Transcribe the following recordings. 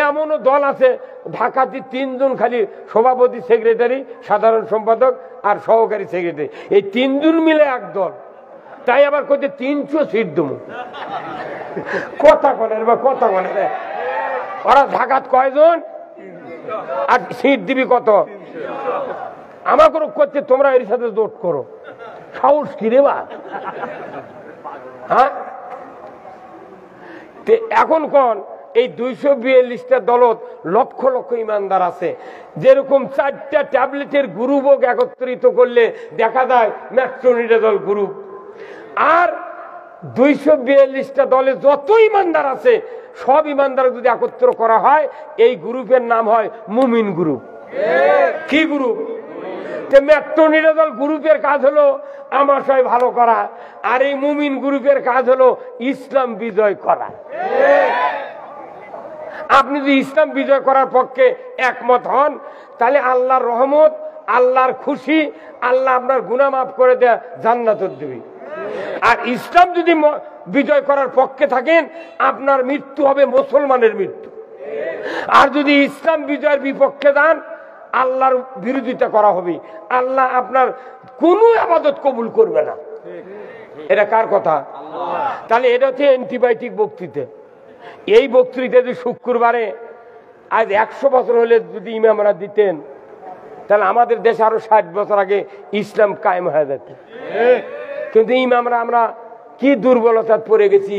এমনও দল আছে ঢাকাতে 3 জন খালি সভাপতি, সেক্রেটারি, সাধারণ সম্পাদক আর সহকারী সেক্রেটারি, এই 3 জন মিলে এক দল। তাই আবার কইতে 300 সিট দেবো। কথা বলেন বা কথা বলেন, ওরা ঢাকাত কয়জন আর সিট দিবি কত? আমার কোনো করছে, তোমরা এর সাথে জোট করো, সাহস কি রে বা? হ্যাঁ, এখন কোন এই 242টা দলত লক্ষ লক্ষ ইমানদার আছে। যেরকম 4টা ট্যাবলেটের গ্রুপ একত্রিত করলে দেখা যায় ম্যাট্রোনিডাজল গ্রুপ। আর 242টা দলে যত ইমানদার আছে সব ইমানদার যদি একত্র করা হয় এই গ্রুপের নাম হয় মুমিন গ্রুপ। কি গ্রুপ? ম্যাট্রোনিডাজল গ্রুপের কাজ হলো আমাশয় ভালো করা, আর এই মুমিন গ্রুপের কাজ হলো ইসলাম বিজয় করা। আপনি যদি ইসলাম বিজয় করার পক্ষে একমত হন তাহলে আল্লাহর রহমত, আল্লাহর খুশি, আল্লাহ আপনার গুনাহ মাফ করে দেয়া, জান্নাত দিবে। আর ইসলাম যদি বিজয় করার পক্ষে থাকেন আপনার মৃত্যু হবে মুসলমানের মৃত্যু। আর যদি ইসলাম বিজয়ের বিপক্ষে যান আল্লাহর বিরোধিতা করা হবে, আল্লাহ আপনার কোনো ইবাদত কবুল করবে না। এটা কার কথা? তাহলে এটা হচ্ছে অ্যান্টিবায়োটিক বক্তৃতা। এই বক্তৃতা যদি শুক্রবারে আজ 100 বছর হলে যদি ইমামরা দিতেন তাহলে আমাদের দেশে আরো 60 বছর আগে ইসলাম কায়েম হয়ে যেত। কিন্তু ইমামরা আমরা কি দুর্বলতা পড়ে গেছি,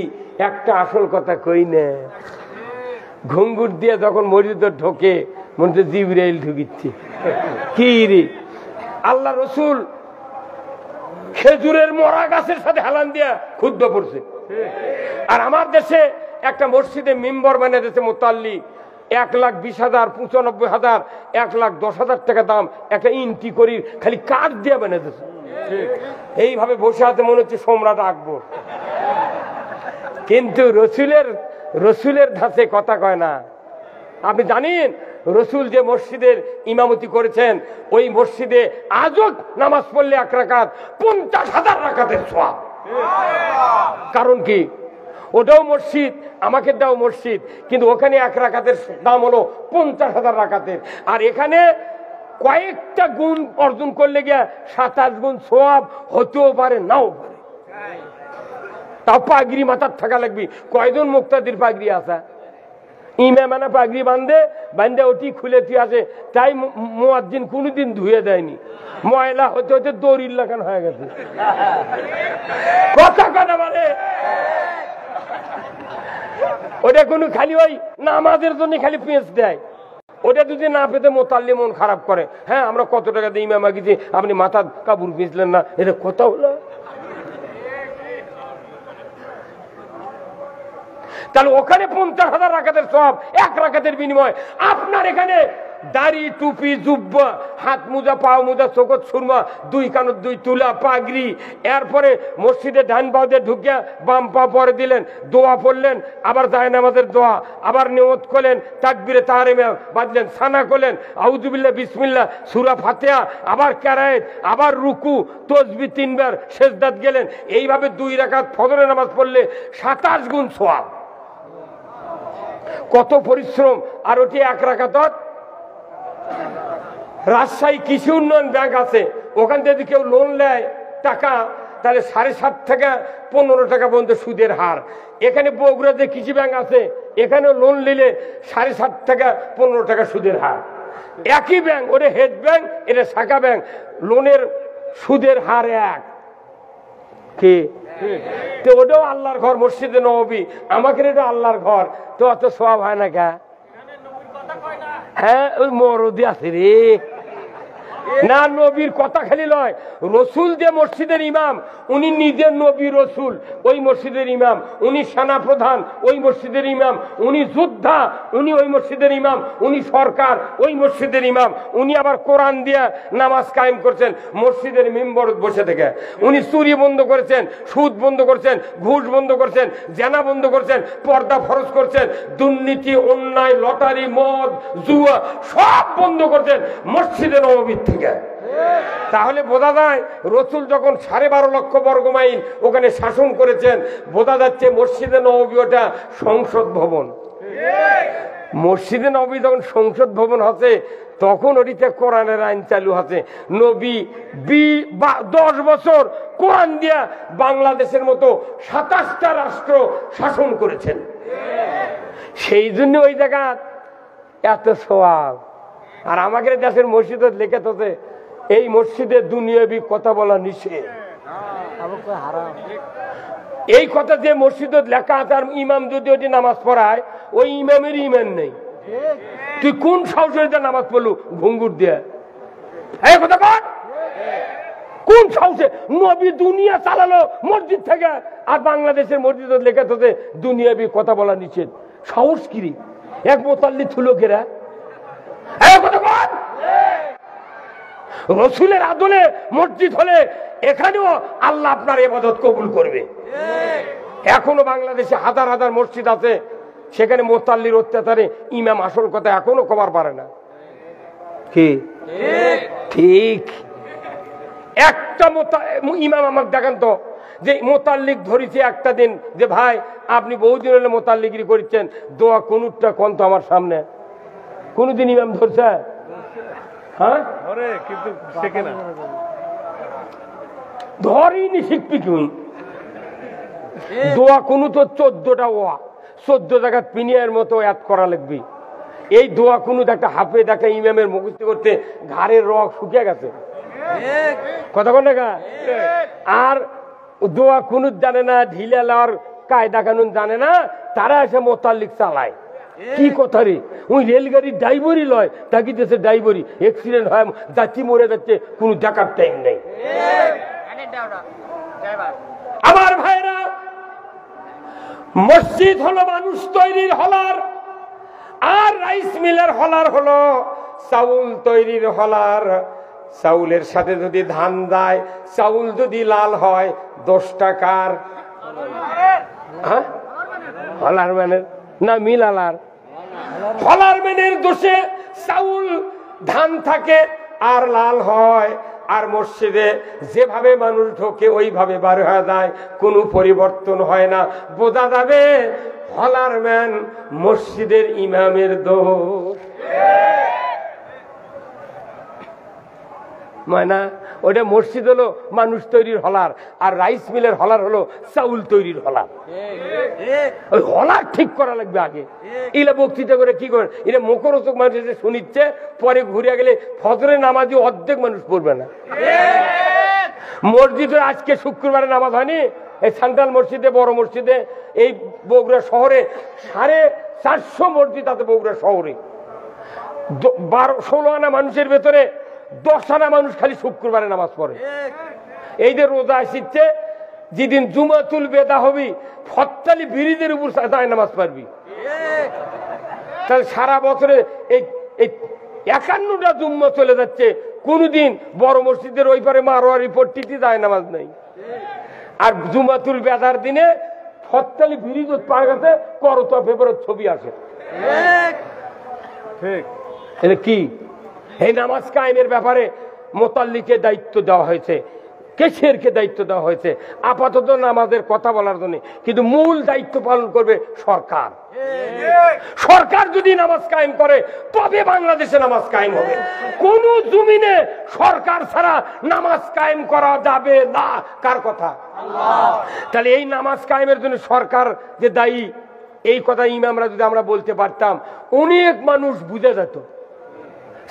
একটা আসল কথা কই না। ঘুঙ্গুর দিয়ে যখন মসজিদে ঢোকে মনে জিবরাইল ঢুকিচ্ছে। কি রে, আল্লাহ রসুল খেজুরের মরা গাছের সাথে হেলান দিয়া ক্ষুদ্র পড়ছে। আর আমার দেশে একটা মসজিদে মিম্বর বানিয়ে দিয়েছে মোতাল্লি, 1,20,000, 95,000, 1,10,000 টাকা দাম একটা ইন্টি করি খালি কাঠ দিয়ে বানিয়ে দিয়েছে। এইভাবে বসে আছে মনে হচ্ছে সম্রাট আকবর। কিন্তু রসুলের ধাঁচে কথা কয় না। আপনি জানেন রসুল যে মসজিদের ইমামতি করেছেন ওই মসজিদে আজও নামাজ পড়লে 1 রাকাত 50,000 রাকাতের সওয়াব। কারণ কি? ওটাও মসজিদ, আমাকে দাও মসজিদ, কিন্তু ওখানে 1 রাকাতের দাম হলো 50,000 রাকাতের। আর এখানে কয়েকটা গুণ অর্জন করলে গিয়া 27 গুণ সওয়াব হতেও পারে, নাও পারে। তাও পাগড়ি মাথার থাকা লাগবে। কয়জন মুক্তাদির পাগড়ি আসা? ইমামানা পাগড়ি বান্ধে ওটি খুলে তুই আছে, তাই মুয়াজ্জিন কোনোদিন ধুয়ে দেয়নি। ময়লা হতে হতে দড়ির লাগানো হয়ে গেছে। কথা কথা বলে ওটা কোনো খালি ওই নামাজের জন্য খালি পেঁচ দেয়। ওটা যদি না পেতে মোতাল্লি মন খারাপ করে। হ্যাঁ, আমরা কত টাকা দিয়ে ইমামা গেছি, আপনি মাথা কাপড় পেঁচলেন না, এটা কথা হলো? তাহলে ওখানে 50,000 রাকাতের সওয়াব 1 রাকাতের বিনিময়। আপনার এখানে দাড়ি, টুপি, জুব্বা, হাত মোজা, পাও মোজা, চোখত সুরমা, 2 কানত 2 তুলা, পাগড়ি, এরপরে মসজিদে ডান পাও দিয়ে ঢুকিয়া বাম পা পরে দিলেন, দোয়া পড়লেন, আবার জায়নামাজের দোয়া, আবার নিয়ত করলেন, তাকবীরে তাহরিমা বাঁধলেন, সানা করলেন, আউযুবিল্লাহ বিসমিল্লাহ, সূরা ফাতিহা, আবার কিরাত, আবার রুকু, তাসবিহ 3 বার, সিজদাত গেলেন। এইভাবে 2 রাকাত ফজরের নামাজ পড়লে 27 গুণ সওয়াব। কত পরিশ্রম! আর ওটি 1 রাকাত। রাজশাহী কৃষি উন্নয়ন ব্যাংক আছে, ওখান থেকে কেউ লোন নেয় টাকা তাহলে 7.5 থেকে 15 টাকা পর্যন্ত সুদের হার। এখানে বগুড়াতে কৃষি ব্যাংক আছে, এখানেও লোন নিলে 7.5 থেকে 15 টাকা সুদের হার। একই ব্যাংক, ওটা হেড ব্যাংক, এটা শাখা ব্যাংক, লোনের সুদের হার এক। কি তো ওটাও আল্লাহর ঘর, মসজিদে নববী, আমাকে এটা আল্লাহর ঘর, তো অত সওয়াব হয় না কে? হ্যাঁ, ওই মরদি আছে রে। না, নবীর কথা খালি নয়, রসুল যে মসজিদের ইমাম উনি নিজের নবী রসুল, ওই মসজিদের ইমাম। উনি সেনা প্রধান, ওই মসজিদের ইমাম। উনি যোদ্ধা, উনি ওই মসজিদের ইমাম। উনি সরকার, ওই মসজিদের ইমাম। উনি আবার কোরআন দিয়া নামাজ কায়েম করছেন মসজিদের মিম্বর বসে থেকে। উনি চুরি বন্ধ করেছেন, সুদ বন্ধ করছেন, ঘুষ বন্ধ করছেন, জেনা বন্ধ করছেন, পর্দা ফরজ করছেন, দুর্নীতি, অন্যায়, লটারি, মদ, জুয়া সব বন্ধ করছেন মসজিদের নববীর থেকে। তাহলে বোঝা যায় রসুল যখন 12.5 লক্ষ বর্গমাইল ওখানে শাসন করেছেন, বোঝা যাচ্ছে মসজিদে নববী ওটা সংসদ ভবন। মসজিদে নবী যখন সংসদ ভবন হচ্ছে তখন ওটিতে কোরআনের আইন চালু হচ্ছে। নবী 10 বছর কোরআন দিয়া বাংলাদেশের মতো 27টা রাষ্ট্র শাসন করেছেন। সেই জন্য ওই জায়গা এত সওয়াব। আর আমাদের দেশের মসজিদে লেখা থাকে এই মসজিদে দুনিয়াবি কথা বলা নিষেধ। এই কথা যে মসজিদে লেখা আছে আর ইমাম যদি ওটি নামাজ পড়ায় ওই ইমামের ইমান নেই। তুই কোন সাহসে নামাজ পড়লু ঘুঙ্গুর দিয়ে? এই কথা বল, কোন সাহসে? নবী দুনিয়া চালালো মসজিদ থেকে আর বাংলাদেশের মসজিদে লেখা থাকে দুনিয়াবি কথা বলা নিষেধ। সাহস কিরি এক মোতাল্লি থুলো কেরা? রসুলের আদলে মসজিদ হলে এখানেও আল্লাহ আপনার ইবাদত কবুল করবে। এখনো বাংলাদেশে হাজার হাজার মসজিদ আছে, সেখানে মোতাল্লির অত্যাচারে ইমাম আসল কথা এখনো কবার পারে না। কি ঠিক? একটা ইমাম আমাকে দেখান তো যে মোতাল্লিক ধরেছে একটা দিন যে ভাই আপনি বহুদিন হলে মোতাল্লিগিরি করছেন, দোয়া কোনটা কোন তো আমার সামনে কোনদিন ইমাম ধরছে? হ্যাঁ কিন্তু শেখে না, ধরিনি শিখবি কি? দোয়া কোন তো 14টা ওয়া 14 জায়গা পিনিয়ার মতো এড করা লাগবে। এই দোয়া কোনো একটা হাফে দেখা ইমামের মুখস্থ করতে ঘাড়ের রগ শুকিয়ে গেছে। কথা বল না? আর দোয়া কোন জানে না, ঢিলা লার কায়দা কানুন জানে না, তারা এসে মোতাল্লিক চালায়। কি কথা রে? ওই রেলগাড়ির ড্রাইভারই লয় তাকি দেশে ড্রাইভারই অ্যাক্সিডেন্ট হয়, যাচ্ছি মরে যাচ্ছে, কোনো দেখার টাইম নেই। আমার ভাইরা, মসজিদ হলো মানুষ তৈরির হলার, আর রাইস মিলের হলার হলো চাউল তৈরির হলার। চাউলের সাথে যদি ধান দেয়, চাউল যদি লাল হয় 10 টাকার। হলার ম্যানের না মিল আলার? হলার ম্যানের দোষে চাউল ধান থাকে আর লাল হয়। আর মসজিদে যেভাবে মানুষ ঢোকে ওইভাবে বার হয়ে যায়, কোনো পরিবর্তন হয় না। বোঝা যাবে হলার ম্যান মসজিদের ইমামের দোষ। মানে ওটা মসজিদ হলো মানুষ তৈরির হলার, আর রাইস মিলের হলার হলো চাউল তৈরির হলার। ওই হলার ঠিক করা লাগবে আগে। এগুলা বক্তৃতা করে কি করে? এটা মুখরোচক মানুষ এসে শুনিচ্ছে, পরে ঘুরে গেলে ফজরের নামাজে অর্ধেক মানুষ পড়বে না। মসজিদে আজকে শুক্রবারে নামাজ হয়নি, এই সেন্ট্রাল মসজিদে, বড় মসজিদে, এই বগুড়া শহরে 450 মসজিদ আছে। বগুড়া শহরে 16 আনা মানুষের ভেতরে 10 আনা মানুষ খালি শুক্রবারে নামাজ পড়ে। এই যে রোজা আসছে, যেদিন জুমাতুল বেদা হবি ফত্তালি বিরিদের উপর নামাজ পড়বি। তাহলে সারা বছরে এই 51টা জুম্মা চলে যাচ্ছে, কোনদিন বড় মসজিদের ওই পারে মারোয়ারি পট্টিতে যায় নামাজ নাই। আর জুমাতুল বেদার দিনে ফত্তালি বিরিদ পাওয়া গেছে, করতা পেপারের ছবি আসে। ঠিক এটা কি? এই নামাজ কায়েমের ব্যাপারে মোতাল্লিকে দায়িত্ব দেওয়া হয়েছে, কেশিয়ারকে দায়িত্ব দেওয়া হয়েছে আপাতত নামাজের কথা বলার জন্য, কিন্তু মূল দায়িত্ব পালন করবে সরকার। সরকার যদি নামাজ কায়েম করে তবে বাংলাদেশে নামাজ কায়েম হবে। কোন জমিনে সরকার ছাড়া নামাজ কায়েম করা যাবে না। কার কথা? তাহলে এই নামাজ কায়েমের জন্য সরকার যে দায়ী, এই কথা ইমামরা যদি আমরা বলতে পারতাম, অনেক মানুষ বুঝে যেত।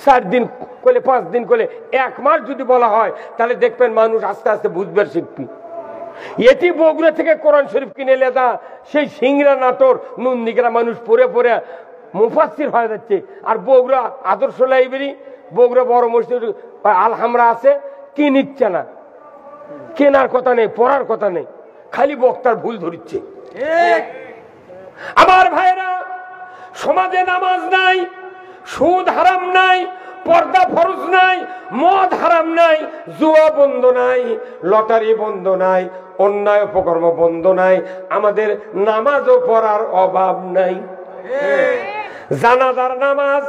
4 দিন করলে, 5 দিন করলে, 1 মাস যদি বলা হয়, তাহলে দেখবেন মানুষ আস্তে আস্তে বুঝবে, শিখবি। এটি বগুড়া থেকে কোরআন শরীফ কিনে লেদা সেই সিংড়া নাটোর নন্দীগ্রাম মানুষ পড়ে পড়ে মুফাসসির হয়ে যাচ্ছে। আর বগুড়া আদর্শ লাইব্রেরি, বগুড়া বড় মসজিদ আলহামরা আছে, কি নিচ্ছে না, কেনার কথা নেই, পড়ার কথা নেই, খালি বক্তার ভুল ধরিচ্ছে। আমার ভাইরা, সমাজে নামাজ নাই, সুদ হারাম নাই, পর্দা ফরজ নাই, মদ হারাম নাই, জুয়া বন্ধ নাই, লটারি বন্ধ নাই, অন্যায় অপকর্ম বন্ধ নাই, আমাদের নামাজও পড়ার অভাব নাই। জানাজার নামাজ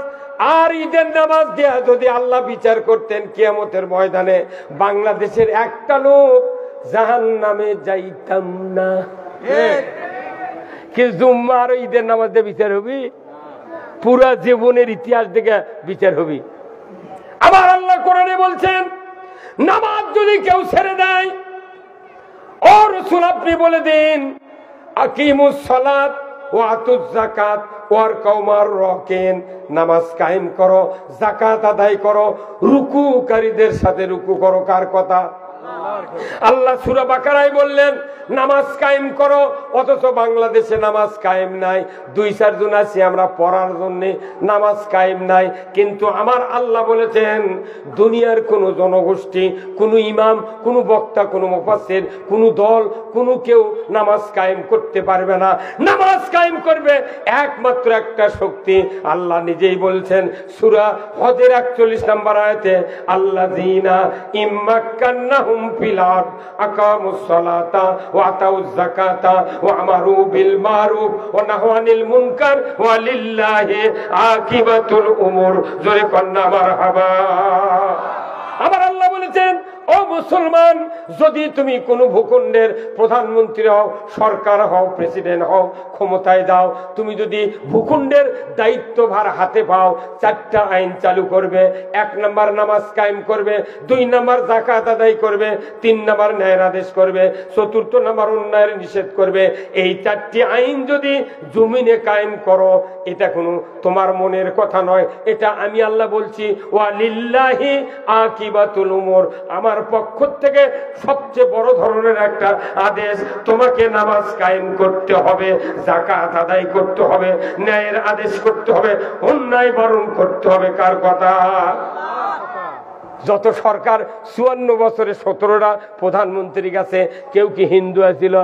আর ঈদের নামাজ দেয়া যদি আল্লাহ বিচার করতেন কিয়ামতের ময়দানে, বাংলাদেশের একটা লোক জাহান্নামে যাইতাম না। কি জুম্মা আর ঈদের নামাজ দিয়ে বিচার হবি? পুরা জীবনের ইতিহাস থেকে বিচার হবি। আবার আল্লাহ কোরআনে বলছেন, নামাজ যদি কেউ ছেড়ে দেয়, ও রাসূল আপনি বলে দিন, আকিমুস সালাত ওয়া আতুজ যাকাত ওয়ারকাউ মার রাকিন, নামাজ কায়েম করো, যাকাত আদায় করো, রুকুকারীদের সাথে রুকু করো। কার কথা? আল্লাহ সূরা বাকারায় বললেন নামাজ কায়েম করো, অথচ বাংলাদেশে নামাজ কায়েম নাই। 2-4 জন আছি আমরা পড়ার জন্য, নামাজ কায়েম নাই। কিন্তু আমার আল্লাহ বলেছেন দুনিয়ার কোন জনগোষ্ঠী, কোন ইমাম, কোন বক্তা, কোন মুফাসসির, কোন দল, কোন কেউ নামাজ কায়েম করতে পারবে না। নামাজ কায়েম করবে একমাত্র একটা শক্তি, আল্লাহ নিজেই বলছেন সূরা হজের 41 নম্বর আয়াতে, আল্লাযীনা ইম্মাক্কান্নাহুম ফিল আরদ আকামুস সালাতা ওয়া আতাউজ যাকাতা ওয়া আমারু বিল মারুফ ওয়া নাহাউ আনিল মুনকার ওয়া লিল্লাহি আকিবাতুল উমুর। জোরে কন্না মারহাবা। আবার আল্লাহ বলেছেন, ও মুসলমান, যদি তুমি কোনো ভূখণ্ডের প্রধানমন্ত্রী হও, সরকার হও, প্রেসিডেন্ট হও, ক্ষমতায় যাও, তুমি যদি ভূখণ্ডের দায়িত্বভার হাতে পাও, 4টা আইন চালু করবে। 1 নাম্বার নামাজ কায়েম করবে, 2 নাম্বার যাকাত আদায় করবে, 3 নাম্বার ন্যায়ের আদেশ করবে, 4th নাম্বার অন্যায়ের নিষেধ করবে। এই 4টি আইন যদি জমিনে কায়েম করো, এটা কোনো তোমার মনের কথা নয়, এটা আমি আল্লাহ বলছি। ওয়া লিল্লাহি আকিবাতুল উমুর, আমার পক্ষ থেকে সবচেয়ে বড় ধরনের একটা আদেশ, তোমাকে নামাজ কায়েম করতে হবে, যাকাত আদায় করতে হবে, ন্যায়ের আদেশ করতে হবে, অন্যায় বারণ করতে হবে। কার কথা? যত সরকার 54 বছরে 17টা প্রধানমন্ত্রী গেছে, কেউ কি হিন্দু আছিল?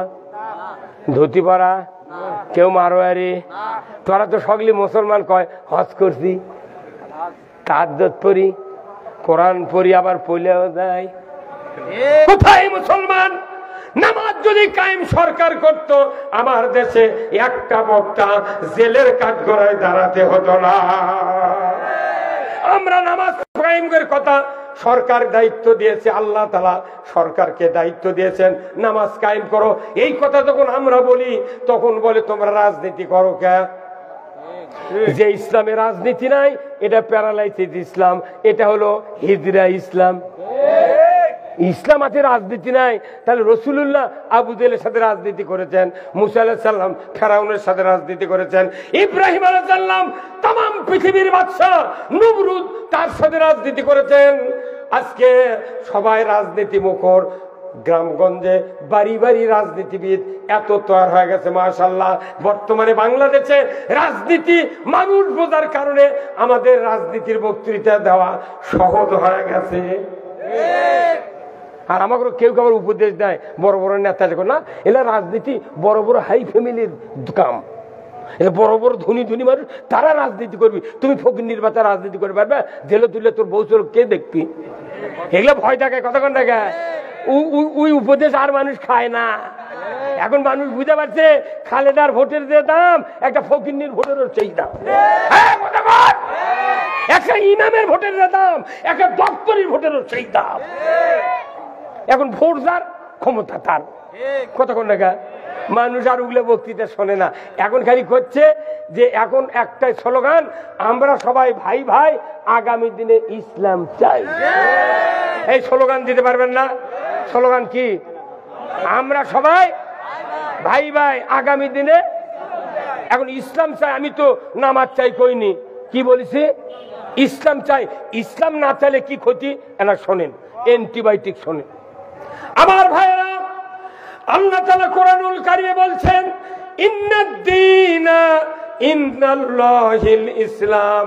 ধুতি পরা? কেউ মারোয়ারি? তোরা তো সকলে মুসলমান, কয় হজ করছি, তাহাজ্জুদ পড়ি, কোরআন পড়ি, আবার পড়লেও যায়। কোথায় মুসলমান? নামাজ যদি কায়েম সরকার করত, আমার দেশে একটা বক্তা জেলের কাঠগড়ায় দাঁড়াতে হতো না। আমরা নামাজ কায়েমের কথা, সরকার দায়িত্ব দিয়েছে, আল্লাহ তাআলা সরকারকে দায়িত্ব দিয়েছেন নামাজ কায়েম করো। এই কথা যখন আমরা বলি, তখন বলে তোমরা রাজনীতি করো কে? যে ইসলামে রাজনীতি নাই, এটা প্যারালাইসিস ইসলাম, এটা হলো হিজরা ইসলাম। ইসলাম আছে, রাজনীতি নাই। তাহলে রাসূলুল্লাহ আবু জেহেলের সাথে রাজনীতি করেছেন, মুসা আলাইহিস সালাম ফেরাউনের সাথে রাজনীতি করেছেন, ইব্রাহিম আলাইহিস সালাম तमाम পৃথিবীর বাদশা নমরুদ তার সাথে রাজনীতি করেছেন। আজকে সবাই রাজনীতি মুখর, গ্রামগঞ্জে বাড়ি বাড়ি রাজনীতিবিদ এত তৈরি হয়ে গেছে মাশাআল্লাহ। বর্তমানে বাংলাদেশে রাজনীতি মানুষ বোঝার কারণে আমাদের রাজনীতির বক্তৃতা দেওয়া সহজ হয়ে গেছে। আর আমাকে কেউ কেউ উপদেশ দেয়, বড় বড় নেতা যখন না, এলা রাজনীতি বড় বড় হাই ফ্যামিলির কাম, এটা বড় বড় ধনী ধনী মানুষ তারা রাজনীতি করবি, তুমি ফকির নির্বাচন রাজনীতি করতে পারবে? জেলে তুলে তোর বউ চোর কে দেখবি? এগুলো ভয় থাকে, কতক্ষণ থাকে। ওই উপদেশ আর মানুষ খায় না। এখন মানুষ বুঝতে পারছে খালেদার ভোটের যে দাম, একটা ফকিন্নির ভোটেরও সেই দাম, একটা ইমামের ভোটের যে দাম, একটা দপ্তরের ভোটেরও সেই দাম। এখন ভোট যার, ক্ষমতা তার, কতক্ষণ দেখা। মানুষ আর ওগুলো বক্তৃতা শোনে না। এখন খালি করছে যে এখন একটাই স্লোগান, আমরা সবাই ভাই ভাই, আগামী দিনে ইসলাম চাই। এই স্লোগান দিতে পারবেন না? স্লোগান কি? আমরা সবাই ভাই ভাই, আগামী দিনে এখন ইসলাম চাই। আমি তো নামাজ চাই কইনি, কি বলেছি? ইসলাম চাই। ইসলাম না চাইলে কি ক্ষতি এনা শোনেন, অ্যান্টিবায়োটিক শোনেন। আমার ভাইরা, আল্লাহ তাআলা কোরআনুল কারীমে বলছেন, ইন্নাদ-দীনা ইনদাল্লাহিল ইসলাম,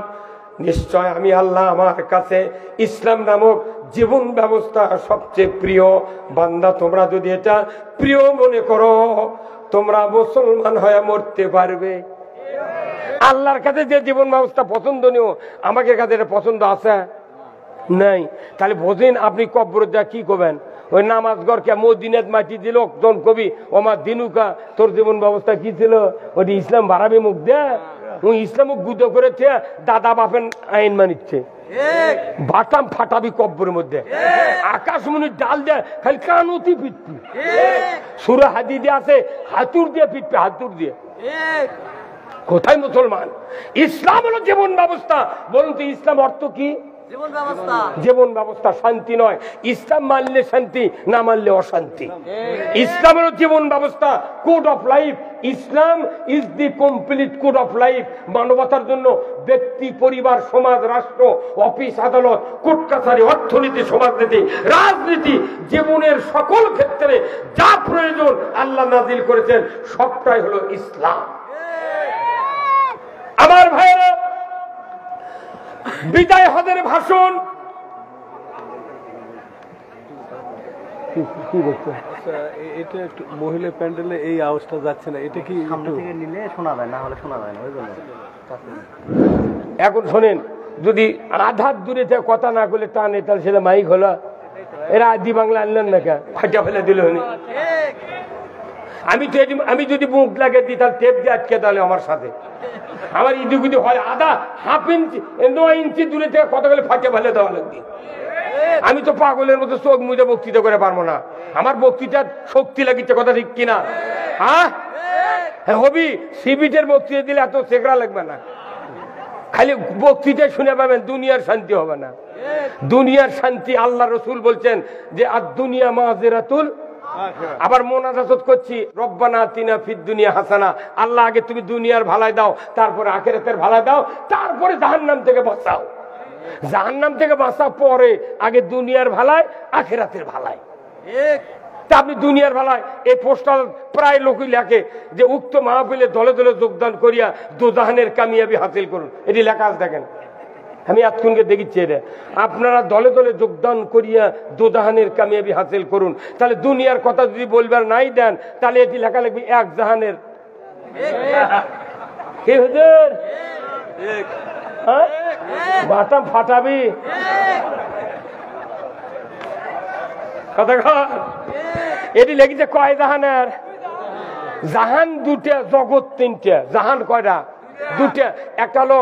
নিশ্চয় আমি আল্লাহ, আমার কাছে ইসলাম নামক জীবন ব্যবস্থা সবচেয়ে প্রিয়। বান্দা, তোমরা যদি এটা প্রিয় মনে করো, তোমরা মুসলমান হয়ে মরতে পারবে। আল্লাহর কাছে যে জীবন ব্যবস্থা পছন্দনীয়, আমাদের কাছে এটা পছন্দ আছে নাই? তাহলে বোঝেন আপনি কবর যা কি করবেন? ওই নামাজ গড়কে মদিনাত মাটি দিল জন কবি, ওমা দিনুকা, তোর জীবন ব্যবস্থা কি ছিল? ওটি ইসলাম বাড়াবে মুখ দে? ওই ইসলাম গুদো করেছে, দাদা বাপের আইন মানিচ্ছে। বাটাম ফাটাবি কব্বরের মধ্যে, আকাশমণির ডাল দেয় খালি কানতি পিটবি। সূরা হাদীদে আছে হাতুর দিয়ে পিটবে, হাতুর দিয়ে। কোথায় মুসলমান? ইসলাম হলো জীবন ব্যবস্থা। বলুন তো ইসলাম অর্থ কি? জীবন ব্যবস্থা, শান্তি নয়। ইসলাম মানলে শান্তি, না মানলে অশান্তি। ইসলাম হলো জীবন ব্যবস্থা, code of life. Islam is the complete code of life. মানবতার জন্য ব্যক্তি, পরিবার, সমাজ, রাষ্ট্র, অফিস, আদালত, কোর্ট কাছারি, অর্থনীতি, সমাজনীতি, রাজনীতি, জীবনের সকল ক্ষেত্রে যা প্রয়োজন আল্লাহ নাজিল করেছেন সবটাই হলো ইসলাম। আমার ভাইয়েরা, বিদায় হজের ভাষণ কি বলছে? এটা একটু মহিলা প্যান্ডেলে এই আওয়াজটা যাচ্ছে না, এটা কি সামনে থেকে নিলে শোনা যায়, না হলে শোনা যায় না, ওই জন্য। এখন শোনেন, যদি আধার দূরে থেকে কথা না করলে টানে, তাহলে সেটা মাইক হলো। এরা আদি বাংলা আনলেন না কে, ফাটা ফেলে দিল। আমি যদি মুখ লাগে দিই তাহলে টেপ দিয়ে আটকে, তাহলে আমার সাথে আমার ইদিগুদি হয় আধা হাফ ইঞ্চি 9 ইঞ্চি দূরে থেকে কথা বলে ফাটে ফেলে দেওয়া লাগবে। আমি তো পাগলের মতো চোখ মুজে বক্তৃতা করে পারবো না। আমার বক্তৃতার শক্তি লাগিচ্ছে, কথা ঠিক কিনা? হ্যাঁ হবি। সিবিটের বক্তৃতা দিলে এত চেকরা লাগবে না, খালি বক্তৃতা শুনে পাবেন, দুনিয়ার শান্তি হবে না। দুনিয়ার শান্তি আল্লাহ রসুল বলছেন যে আর দুনিয়া মাজেরাতুল। আবার মোনাজাত করছি, রব্বানা আতিনা ফিদ দুনিয়া হাসানা। আল্লাহ আগে তুমি দুনিয়ার ভালাই দাও, তারপরে আখিরাতের ভালাই দাও, তারপরে জাহান্নাম থেকে বাঁচাও। জাহান্নাম থেকে বাঁচা পরে, আগে দুনিয়ার ভালাই, আখিরাতের ভালাই। তা আপনি দুনিয়ার ভালাই, এই পোস্টাল প্রায় লোকই লেখে যে উক্ত মাহফিলে দলে দলে যোগদান করিয়া দোজাহানের কামিয়াবি হাসিল করুন। এটি লেখা আছে, দেখেন, আমি এতক্ষণকে দেখিচ্ছি এটা। আপনারা দলে দলে যোগদান করিয়া দোজাহানের কামিয়াবি হাসিল করুন। তাহলে দুনিয়ার কথা যদি বলবার নাই দেন, তাহলে এটি লেখা লিখবি এক জাহানের। কি হুজুর, বাটাম ফাটাবি কথা। এটি লেগেছে কয় জাহানের? জাহান দুটা, জগৎ তিনটা। জাহান কয়টা? দুটা। একটা হলো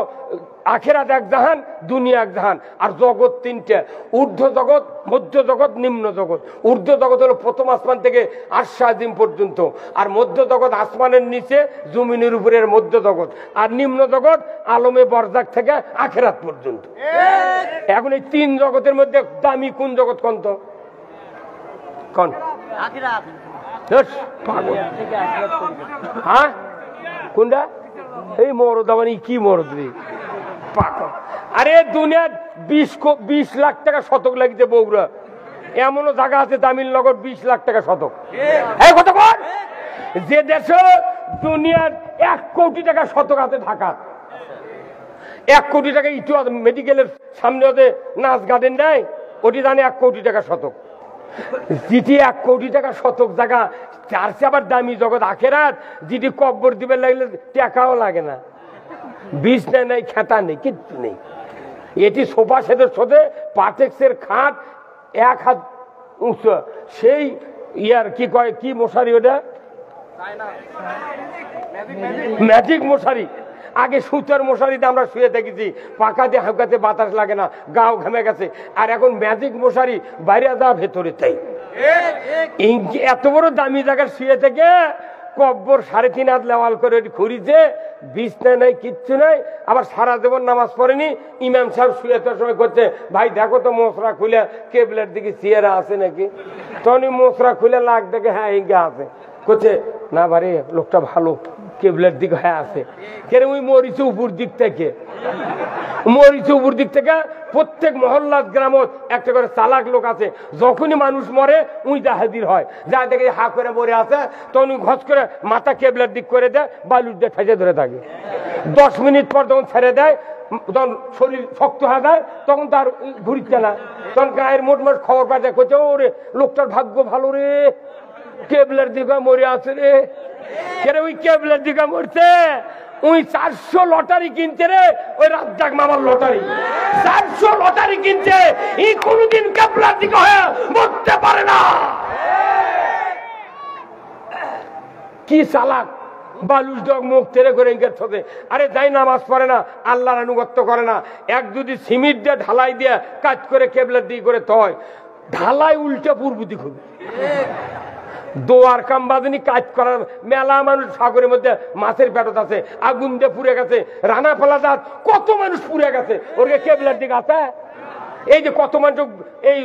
আখিরাত এক জাহান, দুনিয়া এক জাহান, আর জগৎ তিনটা। ঊর্ধ্ব জগৎ, মধ্য জগৎ, নিম্ন জগৎ। ঊর্ধ্ব জগৎ হলো প্রথম আসমান থেকে আরশ আজিম পর্যন্ত, আর মধ্য জগৎ আসমানের নিচে জমিনের উপরের মধ্য জগৎ, আর নিম্ন জগৎ আলমে বরজাক থেকে আখিরাত পর্যন্ত। এখন এই তিন জগতের মধ্যে দামি কোন জগৎ? কোন তো কোন? হ্যাঁ কোনটা? এই মরদ, মানে কি মরদ রে পাকা। আরে দুনিয়ার 20 লাখ টাকা শতক লাগিতে বগুড়া। এমনও জায়গা আছে তামিলনগর 20 লাখ টাকা শতক। এই কত কর? যে দেশে দুনিয়ার 1 কোটি টাকা শতক আছে ঢাকা। 1 কোটি টাকা ইটু মেডিকেলের সামনে ওদের নাচ গার্ডেন দেয়, ওটি জানে 1 কোটি টাকা শতক। যেটি 1 কোটি টাকা শতক জায়গা, তার চেয়ে আবার দামি জগৎ আখেরাত, যেটি কব্বর দিবে লাগলে টাকাও লাগে না, বিছনা নেই, খেতা নেই, কিচ্ছু নেই। এটি সোফা সেটের সাথে পাটেক্সের খাট 1 হাত উঁচু, সেই ইয়ার কি কয়, কি মশারি ওটা? ম্যাজিক মশারি। আগে সুতার মশারিতে আমরা শুয়ে দেখেছি, পাকাতে হাঁকাতে বাতাস লাগে না, গাও ঘেমে গেছে। আর এখন ম্যাজিক মশারি, বাইরে যা ভেতরে তাই। এত বড় দামি জায়গায় শুয়ে থেকে কব্বর 3.5 হাত লেওয়াল করে খুঁড়িছে, বিছনা নাই, কিচ্ছু নাই। আবার সারা জীবন নামাজ পড়েনি, ইমাম সাহেব শুয়ে তোর সময় করছে, ভাই দেখো তো মোসরা খুলে কেবলের দিকে চেয়ারা আছে নাকি? তখন মোসরা খুলে লাগ দেখে, হ্যাঁ ইঙ্গে আছে। করছে না বারে, লোকটা ভালো, কেবলের দিকে হ্যাঁ আছে। কেন ওই মরিচে উপর দিক থেকে, মরিচে উপর দিক থেকে প্রত্যেক মহল্লার গ্রামত একটা করে চালাক লোক আছে। যখনই মানুষ মরে উইটা হাজির হয়, যা দেখে হা করে মরে আছে, তখন ঘস করে মাথা কেবলের দিক করে দেয়, বালুর দিয়ে ঠেজে ধরে থাকে। 10 মিনিট পর যখন ছেড়ে দেয়, তখন শরীর শক্ত হয়ে যায়, তখন তার ঘুরিচ্ছে না। তখন গায়ের মোট খবর পাচ্ছে, করছে ওরে লোকটার ভাগ্য ভালো রে, কেবলের দিকে মরে আছে রে। কেন ওই কেবলের দিকে মরছে? ওই 400 লটারি কিনছে রে, ওই রাজ্জাক মামার লটারি। 400 লটারি কিনছে, এই কোনদিন কেবলার দিকে হয়ে মরতে পারে না। কি চালাক! বালুস ডগ মুখ তেরে করে ইঙ্গের থতে। আরে যাই নামাজ পড়ে না, আল্লাহর আনুগত্য করে না, এক যদি সিমিট দিয়ে ঢালাই দিয়ে কাজ করে কেবলার দিকে করে তয় ঢালাই উল্টে পূর্ব দিক হবে। দোয়ার কাম বাদনি কাজ করার মেলা মানুষ সাগরের মধ্যে মাছের পেটত আছে, আগুন দিয়ে পুড়ে গেছে, রানা ফেলা দাঁত কত মানুষ পুড়ে গেছে, ওরকে কেবলার দিকে আছে। এই যে কত মানুষ এই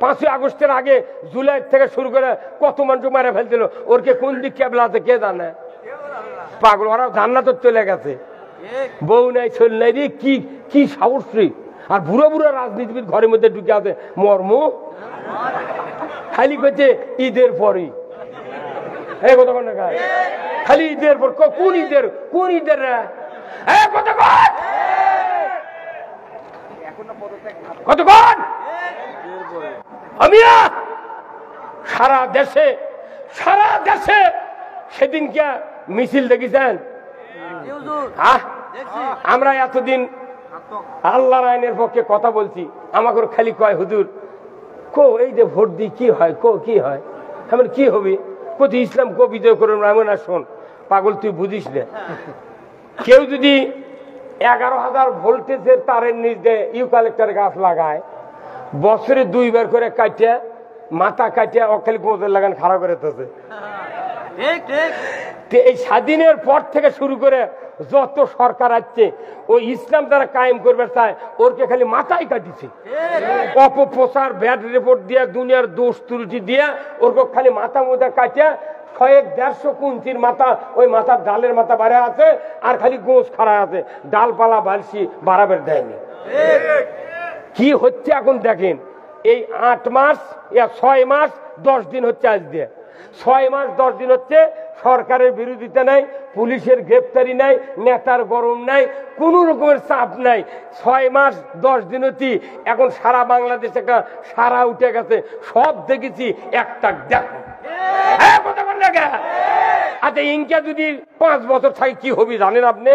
5ই আগস্টের আগে জুলাই থেকে শুরু করে কত মানুষ মারা ফেলছিল, ওরকে কোন দিক কেবলা আছে কে জানে? পাগল, ওরা জান্নাতে চলে গেছে, বউ নাই ছেলে নাই রে, কি কি সাহসী। আর বুড়ো বুড়ো রাজনীতিবিদ ঘরের মধ্যে ঢুকে আছে, মর্ম খালি করছে ঈদের পরই। এই কথা কোন খালি ঈদের পর, কোন ঈদের কোন ঈদের কতক্ষণ আমি সারা দেশে সেদিনকে মিছিল দেখেছেন। আমরা এতদিন আল্লাহর আইনের পক্ষে কথা বলছি, আমাকে খালি কয় হুজুর কো এই যে ভোট দিই কি হয়, কো কি হয়, আমার কি হবে, কোথা ইসলাম কো বিজয় করুন। এমন আর শোন পাগল, তুই বুঝিস না, কেউ যদি 11,000 ভোল্টেজের তারের নিচে ইউক্যালিপ্টাস গাছ লাগায়, বছরে 2 বার করে কাটিয়া মাথা কাটিয়া অখালি গোঁজের লাগান খারাপ করে দিতেছে। এই স্বাধীনের পর থেকে শুরু করে যত সরকার আছে ওই ইসলাম তারা কায়েম করবে চায়, ওরকে খালি মাথায় কাটিছে, অপপ্রচার ব্যাড রিপোর্ট দিয়া দুনিয়ার দোষ ত্রুটি দিয়া ওরকে খালি মাথা মোদা কাটিয়া 100-150 কুঞ্চির মাথা, ওই মাথার ডালের মাথা বাড়া আছে, আর খালি গোঁজ খাড়া আছে, ডালপালা বালসি বাড়াবের দেয়নি। কি হচ্ছে এখন দেখেন, এই 8 মাস 6 মাস 10 দিন হচ্ছে, আজ দিয়ে 6 মাস 10 দিন হচ্ছে সরকারের বিরোধিতা নাই, পুলিশের গ্রেপ্তারি নাই, নেতার গরম নাই, কোন রকমের চাপ নাই। 6 মাস 10 দিন হচ্ছে এখন সারা বাংলাদেশ একটা সারা উঠে গেছে, সব দেখেছি একটা দেখো। আচ্ছা ইনকা যদি 5 বছর থাকে কি হবে জানেন আপনি?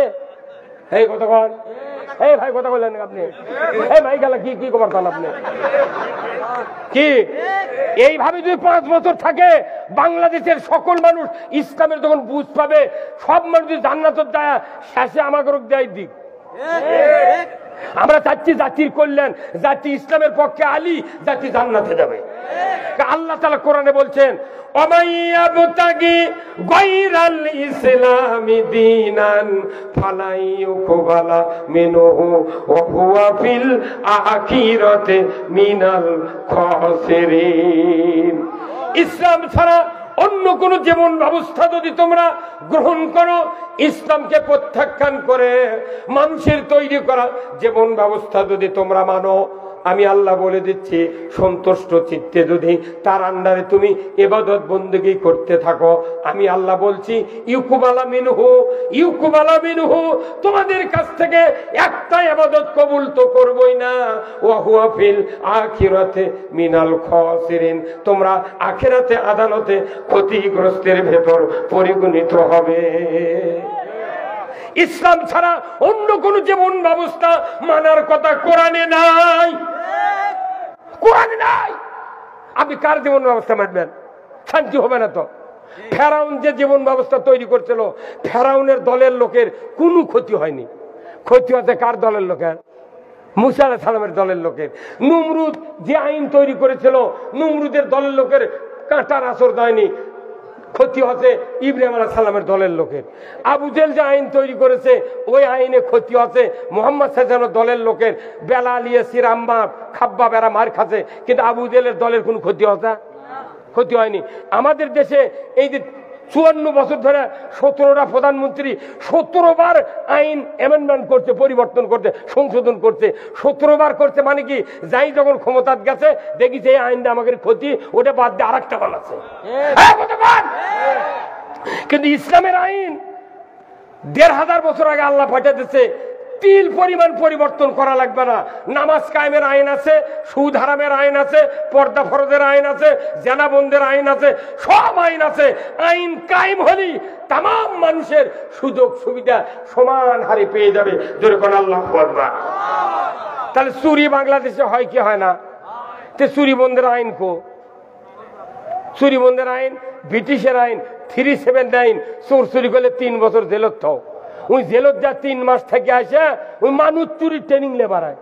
এই কথা বল, এই ভাই কথা বললেন আপনি, এই ভাই গেল কি কি খবর পান আপনি? কি এইভাবে যদি 5 বছর থাকে বাংলাদেশের সকল মানুষ ইসলামের যখন বুঝ পাবে, সব মানুষ যদি জান্নাতের যায়, শেষে আমাকে দেয় দিক। আমরা চাচ্ছি জাতির কল্যাণ, জাতি ইসলামের পক্ষে আলী, জাতি জান্নাতে যাবে। আল্লাহ তাআলা কোরআনে বলছেন, ওমাইয়াবতাগি গায়রাল ইসলামি দীনান ফালাই ইউকবালা মিনহু ওয়া হুয়া ফিল আখিরাতি মিনাল খাসিরিন। ইসলাম ছাড়া অন্য কোন জীবন ব্যবস্থা যদি তোমরা গ্রহণ করো, ইসলামকে প্রত্যাখ্যান করে মানুষের তৈরি করা জীবন ব্যবস্থা যদি তোমরা মানো, আমি আল্লাহ বলে দিচ্ছি, সন্তুষ্ট চিত্তে যদি তার আন্ডারে তুমি ইবাদত বন্দেগী করতে থাকো, আমি আল্লাহ বলছি ইউকুবালা মিনহু, তোমাদের কাছ থেকে একটা ইবাদত কবুল তো করবই না, ওয়া হুয়া ফিল আখিরাতে মিনাল খাসিরিন, তোমরা আখিরাতে আদালতে ক্ষতিগ্রস্তের ভেতর পরিগণিত হবে। ইসলাম ছাড়া অন্য কোন জীবন ব্যবস্থা মানার কথা কোরআনে নাই, কোরআনে নাই। আপনি কার জীবন ব্যবস্থা মানবেন? শান্তি হবে না তো। ফেরাউন যে জীবন ব্যবস্থা তৈরি করছিল, ফেরাউনের দলের লোকের কোনো ক্ষতি হয়নি, ক্ষতি হচ্ছে কার দলের লোকের? মুসা আলাইহিস সালামের দলের লোকের। নমরুদ যে আইন তৈরি করেছিল, নমরুদের দলের লোকের কাঁটার আসর দেয়নি, ক্ষতি হচ্ছে ইব্রাহিম আলাইহিস সালামের দলের লোকের। আবু জেহেল যে আইন তৈরি করেছে, ওই আইনে ক্ষতি হচ্ছে মুহাম্মদ সাল্লাল্লাহু আলাইহি ওয়াসাল্লামের দলের লোকের। বেলাল, ইয়াসির, আম্মার, খাব্বাব এরা মার খাচ্ছে, কিন্তু আবু জেহেলের দলের কোনো ক্ষতি হচ্ছে? ক্ষতি হয়নি। আমাদের দেশে এই যে 54 বছর ধরে 17টা প্রধানমন্ত্রী 17 বার আইন অ্যামেন্ডমেন্ট করছে, পরিবর্তন করছে, সংশোধন করছে, 17 বার করছে। মানে কি, যাই যখন ক্ষমতা গেছে দেখি যে আইনটা আমাদের ক্ষতি, ওটা বাদ দিয়ে আরেকটা বানাচ্ছে। কিন্তু ইসলামের আইন 1500 বছর আগে আল্লাহ পাঠিয়ে দিচ্ছে, তিল পরিমাণ পরিবর্তন করা লাগবে না। নামাজ কায়েমের আইন আছে, সুদ হারামের আইন আছে, পর্দা ফরজের আইন আছে, জেনা বন্ধের আইন আছে, সব আইন আছে। আইন কায়েম হলি তাম মানুষের সুযোগ সুবিধা সমান হারে পেয়ে যাবে। জোরে কোন আল্লাহু আকবার। তাহলে চুরি বাংলাদেশে হয় কি হয় না? তে চুরি বন্ধের আইন কো? চুরি বন্ধের আইন ব্রিটিশের আইন 379 চোর চুরি করলে 3 বছর জেলত থাও। ওই জেলত যা 3 মাস থেকে আসে ওই মানুষ চুরির ট্রেনিং লেবারায়,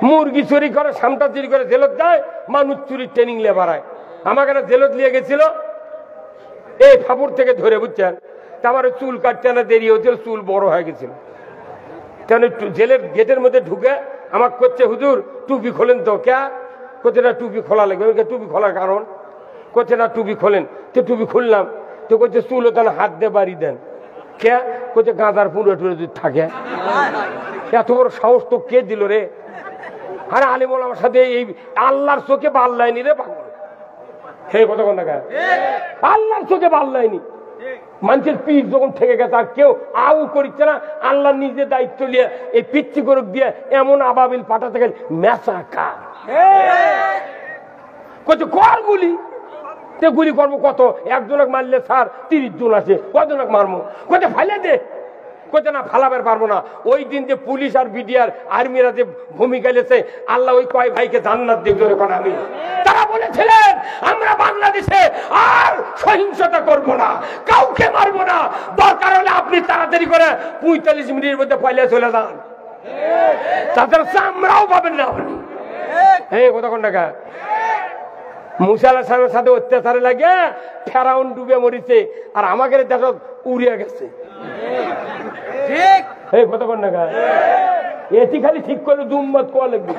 মুরগি চুরি করে, সামটা চুরি করে জেলত যায়, মানুষ চুরির ট্রেনিং লেবারায়। আমাকে না জেলত নিয়ে গেছিল এই ফাপুর থেকে ধরে, বুঝছেন? তা আমার চুল কাটতে না দেরি হচ্ছিল, চুল বড় হয়ে গেছিল। তাহলে জেলের গেটের মধ্যে ঢুকে আমাকে করছে, হুজুর টুপি খোলেন তো। কে করছে? না টুপি খোলা লাগবে। টুপি খোলার কারণ? করছে না টুপি খোলেন। তো টুপি খুললাম, তো করছে চুলও তাহলে হাত দিয়ে বাড়ি দেন। কে করছে? গাঁদার পুরো টুরে যদি থাকে। এত বড় সাহস তো কে দিল রে? আরে আলিমুল আমার সাথে এই আল্লাহর চোখে বাল্লায়নি রে পাগল। হে কথা কোন না, আল্লাহর চোখে বাল্লায়নি। মানুষের পিঠ যখন থেকে গেছে আর কেউ আউ করছে না, আল্লাহ নিজে দায়িত্ব নিয়ে এই পিচ্ছি গরুক দিয়ে এমন আবাবিল পাঠাতে গেল মেসা কা করছে কর গুলি। গুলি করবো কত? একজনক মারলে স্যার 30 জন আছে, কজনক মারবো? কোথায় ফাইলে দে। কোথায় না ফালাবার পারবো না। ওই দিন যে পুলিশ আর বিডিআর আর্মিরা যে ভূমিকা নিয়েছে, আল্লাহ ওই কয় ভাইকে জান্নাত দিক ধরে কোন আমি। তারা বলেছিলেন আমরা বাংলাদেশে আর সহিংসতা করব না, কাউকে মারবো না, দরকার হলে আপনি তাড়াতাড়ি করে 45 মিনিটের মধ্যে পালিয়ে চলে যান, তাছাড়া আমরাও পাবেন না আপনি। এই কথা কোন টাকা? মুসা আলাইহিস সালামের সাথে অত্যাচারে লাগে ফেরাউন ডুবে মরিছে, আর আমাকে দেখো উড়িয়ে গেছে। এই কথা কোন টাকা? এটি খালি ঠিক করে দুম্মত কোয়া লাগবে।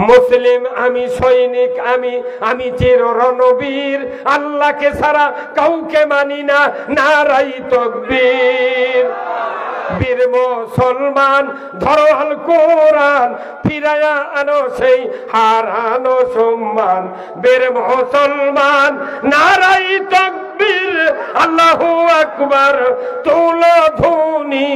মুসলিম আমি, সৈনিক আমি, আমি চির রণবীর, আল্লাহকে ছাড়া কাউকে মানি না, নারাই তাকবীর। বীর মুসলমান ধরো আল কোরআন, ফিরায়া আনো সেই হারানো সম্মান। বীর মুসলমান নারাই তাকবীর, আল্লাহু আকবার, তুলো ধ্বনি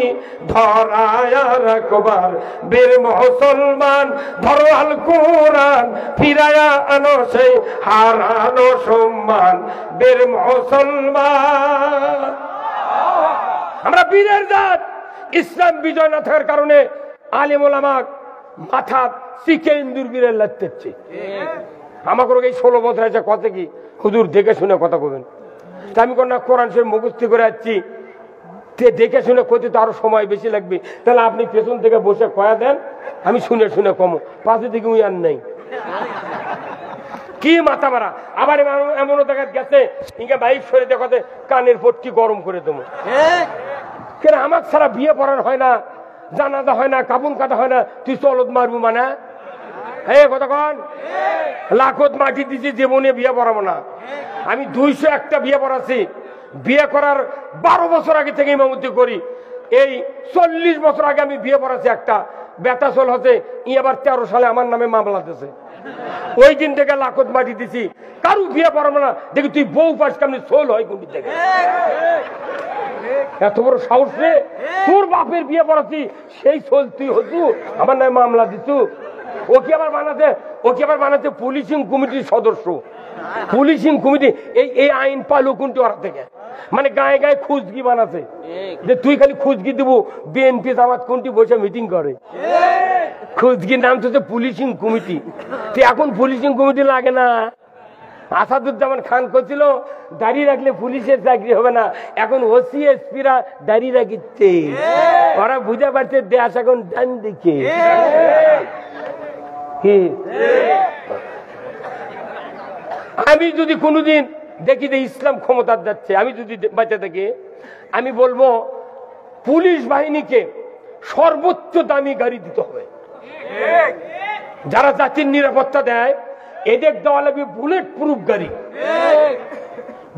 ধরায়া রাখবার। বীর মুসলমান ধরো আল কোরআন, ফিরায়া আনো সেই হারানো সম্মান। বীর মুসলমান আমরা বীরের জাত। ইসলাম বিজয় না থাকার কারণে আলেম ওলামা মাথা শিখে ইন্দুর বীরের লাগতেছে। আমাকে এই 16 বছর আছে কথা কি হুজুর দেখে শুনে কথা কবেন। আমি কোন না কোরআন শরীফ মুখস্থ করে যাচ্ছি, দেখে শুনে করতে তো আরো সময় বেশি লাগবে। তাহলে আপনি পেছন থেকে বসে কয়া দেন, আমি শুনে শুনে কমো, পাশে দিকে উই আর নাই। কি মাথা মারা। আবার এমনও দেখা গেছে ইনকে বাইক সরে দেখাতে কানের পট্টি গরম করে দেবো। কেন আমার ছাড়া বিয়ে পড়ার হয় না, জানাজা হয় না, কাবুন কাটা হয় না, তুই চলত মারবো মানে? হ্যাঁ কথা কন। লাখত মাটি দিছি, জীবনে বিয়ে পড়াবো না। আমি 201টা বিয়ে পড়াচ্ছি। বিয়ে করার 12 বছর আগে থেকে ইমামতি করি। এই 40 বছর আগে আমি বিয়ে পড়াচ্ছি একটা বেটা চল হচ্ছে, এবার 13 সালে আমার নামে মামলা দিয়েছে। ওই দিন থেকে লাখত মাটি দিছি, কারু বিয়ে পড়াবো না। দেখি তুই বউ পাস কেমনি সোল হয় কোন থেকে? এত বড় সাহস রে? তোর বাপের বিয়ে পড়াচ্ছি, সেই সোল তুই হতু আমার নামে মামলা দিছু। ও কি আবার বানাতে পুলিশিং কমিটির সদস্য। পুলিশিং কমিটি এই আইন পালো কোনটি ওরা থেকে? মানে গায়ে গায়ে খুঁজগি বানাচ্ছে যে তুই খালি খুঁজগি দিব। বিএনপি জামাত কোনটি বসে মিটিং করে, খুঁজগির নাম তো পুলিশিং কমিটি। তুই এখন পুলিশিং কমিটি লাগে না। আসাদুজ্জামান খান করছিল দাড়ি রাখলে পুলিশের চাকরি হবে না, এখন ওসি এসপিরা দাড়ি রাখিচ্ছে। ওরা বুঝে পারছে দেশ এখন ডান দিকে। আমি যদি কোনোদিন দেখি যে ইসলাম ক্ষমতার যাচ্ছে, আমি যদি বাঁচা থাকি, আমি বলবো পুলিশ বাহিনীকে সর্বোচ্চ দামি গাড়ি দিতে হবে। যারা জাতির নিরাপত্তা দেয় এদের দেওয়া লাগবে বুলেট প্রুফ গাড়ি।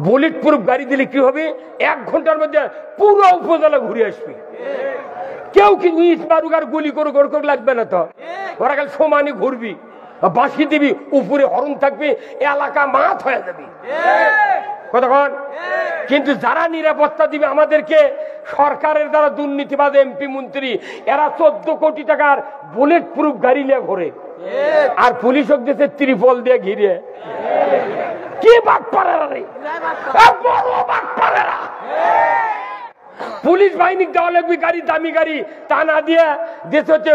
বুলেট প্রুফ গাড়ি দিলে কি হবে, 1 ঘন্টার মধ্যে পুরো উপজেলা ঘুরে আসবে। কেউ কি ইট মারুক আর গুলি করে করে লাগবে না তো। ওরা কাল সমানে ঘুরবি, বাঁশি দিবি, উপরে হরণ থাকবে, এলাকা মাঠ হয়ে যাবে। কতক্ষণ? কিন্তু যারা নিরাপত্তা দিবে আমাদেরকে, সরকারের দ্বারা দুর্নীতিবাদ এমপি মন্ত্রী, এরা 14 কোটি টাকার বুলেট প্রুফ গাড়ি নিয়ে ঘোরে, আর পুলিশ দেশে ত্রিপল দিয়ে ঘিরে। কি বাটপাড়েরা রে, বড় বাটপাড়েরা। পুলিশ বাহিনী দেওয়া লাগবে গাড়ি, দামি গাড়ি, তা না দিয়ে দেশ হচ্ছে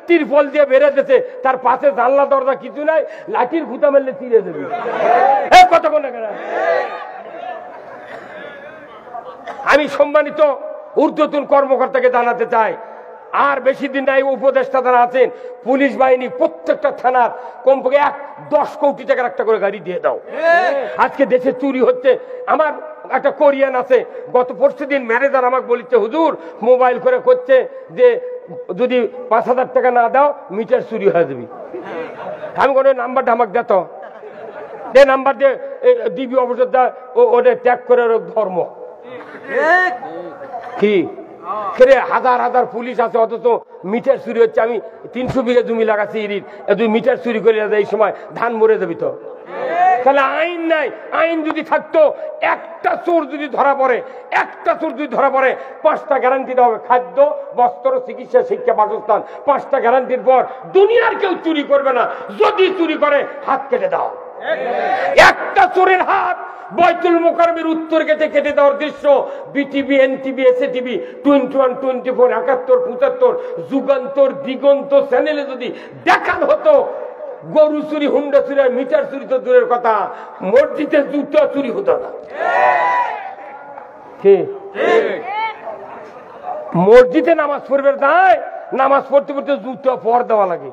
তিরপল দিয়ে বেড়ে দিয়েছে, তার পাশে জানলা দরজা কিছু নাই, লাঠির ফুটা মারলে ছিঁড়ে দেবে। কতক্ষণ না কেন আমি সম্মানিত ঊর্ধ্বতন কর্মকর্তাকে জানাতে চাই, আর বেশি দিন নাই উপদেষ্টা যারা আছেন, পুলিশ বাহিনী প্রত্যেকটা থানার কমপক্ষে 10 কোটি টাকার একটা করে গাড়ি দিয়ে দাও। আজকে দেশে চুরি হচ্ছে। আমার একটা কোরিয়ান আছে, গত পরশু দিন ম্যানেজার আমাকে বলেছে, হুজুর মোবাইল করে করছে যে যদি 5,000 টাকা না দাও মিটার চুরি হয়ে যাবে। আমি কোনো নাম্বারটা আমাকে দিত, যে নাম্বার দিয়ে ডিবি অফিসার দা ওটা ট্যাগ করে ধর্ম কি হাজার হাজার পুলিশ আছে, অথচ মিটার চুরি হচ্ছে। আমি 300 বিঘা জমি লাগাচ্ছি ইরির, তুই মিটার চুরি করে এই সময় ধান মরে যাবি তো। তাহলে আইন নাই। আইন যদি থাকতো, একটা চোর যদি ধরা পড়ে, 5টা গ্যারান্টি দেওয়া হবে, খাদ্য, বস্ত্র, চিকিৎসা, শিক্ষা, বাসস্থান, 5টা গ্যারান্টির পর দুনিয়ার কেউ চুরি করবে না। যদি চুরি করে হাত কেটে দাও। একটা চোরের হাত বাইতুল মোকাররমের উত্তর গেটে কেটে দেওয়ার দৃশ্য বিটিভি, এনটিভি, এসএটিভি, 21, 24, 71, 75, যুগান্তর, দিগন্ত চ্যানেলে যদি দেখানো হতো, গরু চুরি, হুন্ডা চুরি, মিটার চুরি তো দূরের কথা, মসজিদে জুতো চুরি হতো না। মসজিদে নামাজ পড়বে তাই, নামাজ পড়তে পড়তে জুতো পর দেওয়া লাগে,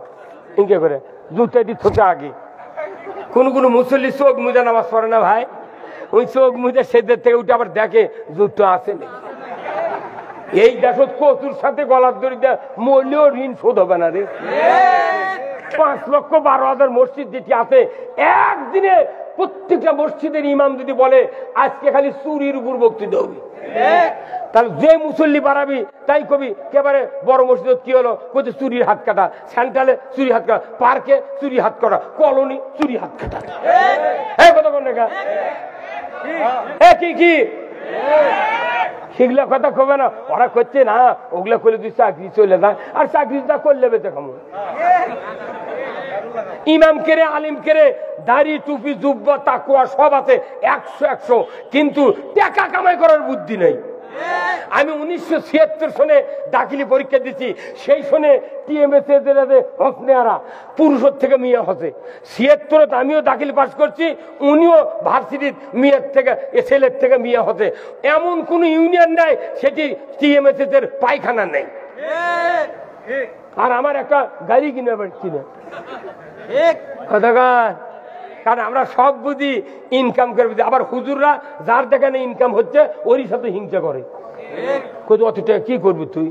ইনকে করে জুতো এটি থোকে আগে। কোন কোন মুসল্লি চোখ মুজে নামাজ পড়ে না ভাই, ওই চোখ মুজে সেদের থেকে উঠে আবার দেখে জুতো আছে নাকি। এই দেখো কচুর সাথে গলার দড়ি দেয়, মরলেও ঋণ শোধ হবে না রে। 5,12,000 মসজিদ যেটি আছে, একদিনে প্রত্যেকটা মসজিদের ইমাম যদি বলে আজকে খালি চুরির উপর বক্তৃতা হবে, তাহলে যে মুসল্লি বাড়াবি তাই কবি একেবারে বড় মসজিদ কি হলো, কোথাও চুরির হাত কাটা, সেন্ট্রালে চুরি হাত কাটা, পার্কে চুরি হাত কাটা, কলোনি চুরি হাত কাটা। কথা বল না কি সেগুলা কথা কবে না, ওরা করছে না, ওগুলা করলে তুই চাকরি চলে যায়, আর চাকরিটা করলে বেঁচে খামো। ইমাম কেরে, আলিম কেরে, দাড়ি, টুপি, জুব্বা, তাকুয়া সব আছে 100, কিন্তু টাকা কামাই করার বুদ্ধি নেই। আমি 1976 সনে দাখিলি পরীক্ষা দিচ্ছি, সেই সনে টিএমএসএ হসনেয়ারা পুরুষের থেকে মেয়ে হসে। 76 আমিও দাখিলি পাস করছি, উনিও ভার্সিটির মেয়ের থেকে ছেলের থেকে মেয়ে হসে। এমন কোন ইউনিয়ন নাই সেটি টিএমএসএ এর পায়খানা নেই। আর আমার একটা গাড়ি কিনে পারছি না, কারণ আমরা সব বুঝি ইনকাম করে বুঝি। আবার হুজুররা যার যেখানে ইনকাম হচ্ছে ওরই সাথে হিংসা করে, অত টাকা কি করবি তুই।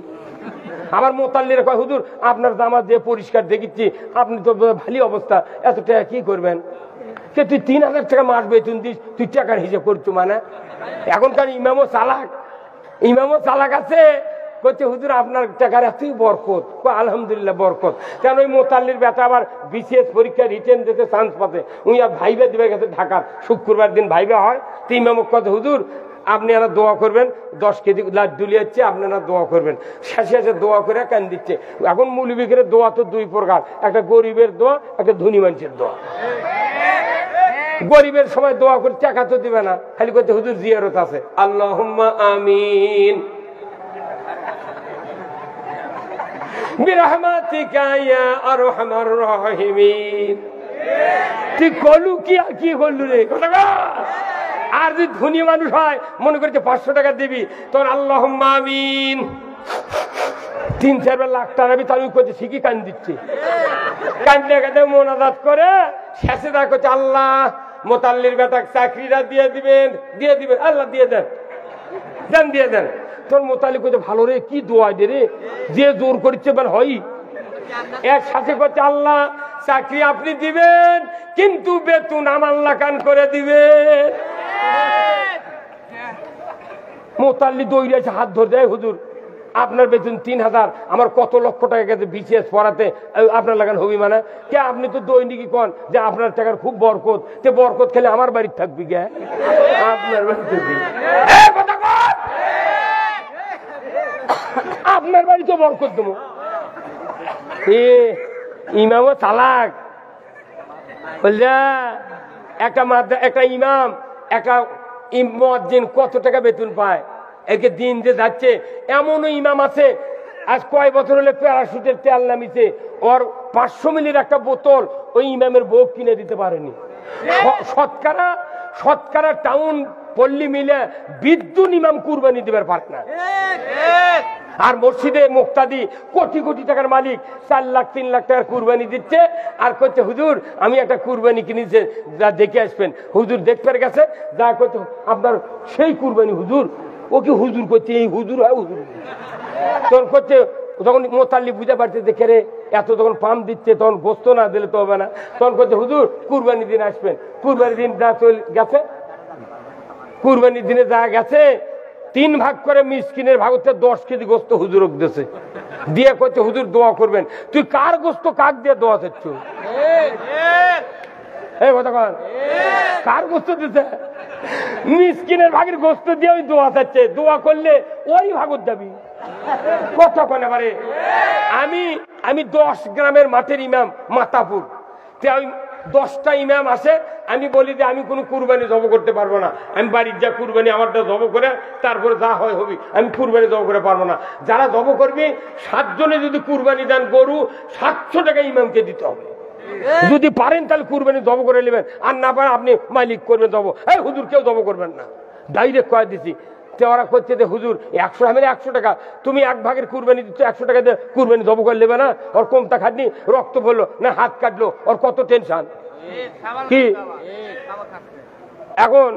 আমার মোতাল্লিরা কয়, হুজুর আপনার জামা যে পরিষ্কার দেখেছি, আপনি তো ভালো অবস্থা, এত টাকা কি করবেন। তুই 3,000 টাকা মাস বেতন দিস, তুই টাকার হিসেব করছো মানে। এখনকার ইমামও চালাক আছে, বলছে হুজুর আপনার টাকার এতই বরকত। আলহামদুলিল্লাহ বরকত। কেন ওই মোতাল্লির বেটা আবার বিসিএস পরীক্ষা রিটেন দিতে চান্স পাতে, উনি আর ভাইবে দিবে গেছে ঢাকার, শুক্রবার দিন ভাইবে হয়। তো ইমামক কথা, হুজুর আপনি এরা দোয়া করবেন, 10 কেজি লাড্ডু লিয়েছে, আপনারা দোয়া করবেন। শেষে দোয়া করে কান দিচ্ছে। এখন মৌলবীদের দোয়া তো 2 প্রকার, একটা গরিবের দোয়া, একটা ধনী মানুষের দোয়া। গরিবের সময় দোয়া করে টাকা তো দিবে না, খালি করতে হুজুর জিয়ারত আছে, আল্লাহুম্মা আমিন বিরহমাতিকা ইয়া আরহামার রাহিমিন। তুই কলু কি আর কি করলু রে। আর যদি ধনী মানুষ হয়, মনে করছে 500 টাকা দিবি, তোর আল্লাহুম্মা আমিন 3-4 লাখ টাকা দিবি, তাহলে করছে শিখি কান দিচ্ছে, কান্দে কান্দে মোনাজাত করে শেষে দা করছে আল্লাহ মোতাল্লির বেটা চাকরিটা দিয়ে দিবেন, আল্লাহ দিয়ে দেন, দিয়ে দেন। তোর মোতালি করছে ভালো রে, কি দোয়া দে রে, যে জোর করছে মানে হয়। এর সাথে করছে আল্লাহ চাকরি আপনি দিবেন, কিন্তু বেতন আমার লাগান করে দিবেন। মোতাল্লি দৌড়ে আছে, হাত ধরে দেয়, হুজুর আপনার বেতন 3,000, আমার কত লক্ষ টাকা গেছে বিসিএস পড়াতে, আপনার লাগান হবি মানে কে। আপনি তো দৈনিকই কন যে আপনার টাকার খুব বরকত, তে বরকত খেলে আমার বাড়ির থাকবি কে, আপনার বাড়ি থাকবি। আপনার বাড়ি তো বরকত দেবো। ইমামও চালাক, বলছে একটা ইমাম, একটা মুয়াজ্জিন কত টাকা বেতন পায়, একে দিন যে যাচ্ছে। এমনও ইমাম আছে আজ কয় বছর হলে প্যারাশুটের তেল নামিছে, ওর 500 মিলির একটা বোতল ওই ইমামের বউ কিনে দিতে পারেনি। শতকরা টাউন পল্লী মিলে বিদ্যুৎ ইমাম কুরবানি দিবার পারে না। আর মসজিদে মুক্তাদি কোটি কোটি টাকার মালিক 4 লাখ 3 লাখ টাকার কুরবানি দিচ্ছে, আর করছে হুজুর আমি একটা কুরবানি কিনেছে, যা দেখে আসবেন। হুজুর দেখতে গেছে, যা করছে আপনার সেই কুরবানি হুজুর। ও কি হুজুর করছে, এই হুজুর হয় হুজুর। তখন করছে, যখন মোতাল্লি বুঝতে পারছে দেখে রে এত যখন পাম দিচ্ছে, তখন গোস্ত না দিলে তো হবে না। তখন করছে হুজুর কুরবানি দিন আসবেন। কুরবানি দিন যা চলে গেছে, কুরবানির দিনে যা গেছে 3 ভাগ করে মিসকিনের ভাগ হচ্ছে 10 কেজি গোস্ত হুজুর দিয়েছে, দিয়ে করছে হুজুর দোয়া করবেন। তুই কার গোস্ত কাক দিয়ে দোয়া চাচ্ছ? এই কথা কন, কার গোস্ত দিতে? মিসকিনের ভাগের গোস্ত দিয়ে ওই দোয়া চাচ্ছে। দোয়া করলে ওই ভাগত যাবি। কথা কন এবারে। আমি 10 গ্রামের মাঠের ইমাম মাতাপুর, 10টা ইমাম আসে, আমি বলি যে আমি কোনো কুরবানি জব করতে পারবো না, আমি বাড়ির যা কুরবানি আমারটা জব করে তারপরে যা হয় হবি, আমি কুরবানি জব করে পারবো না। যারা জব করবি 7 জনে যদি কুরবানি দেন গরু 700 টাকা ইমামকে দিতে হবে। যদি পারেন তাহলে কুরবানি জব করে নেবেন, আর না পারেন আপনি মালিক করবেন জব। এই হুজুর কেউ জব করবেন না, ডাইরেক্ট কয়ে দিছি। ওরা করছে যে হুজুর 100 আমি 100 টাকা, তুমি 1 ভাগের কুরবানি দিচ্ছ, 100 টাকা দিয়ে কুরবানি জব করে নেবে না? ওর কমতা খাটনি, রক্ত পড়লো না হাত কাটলো, ওর কত টেনশন কি। এখন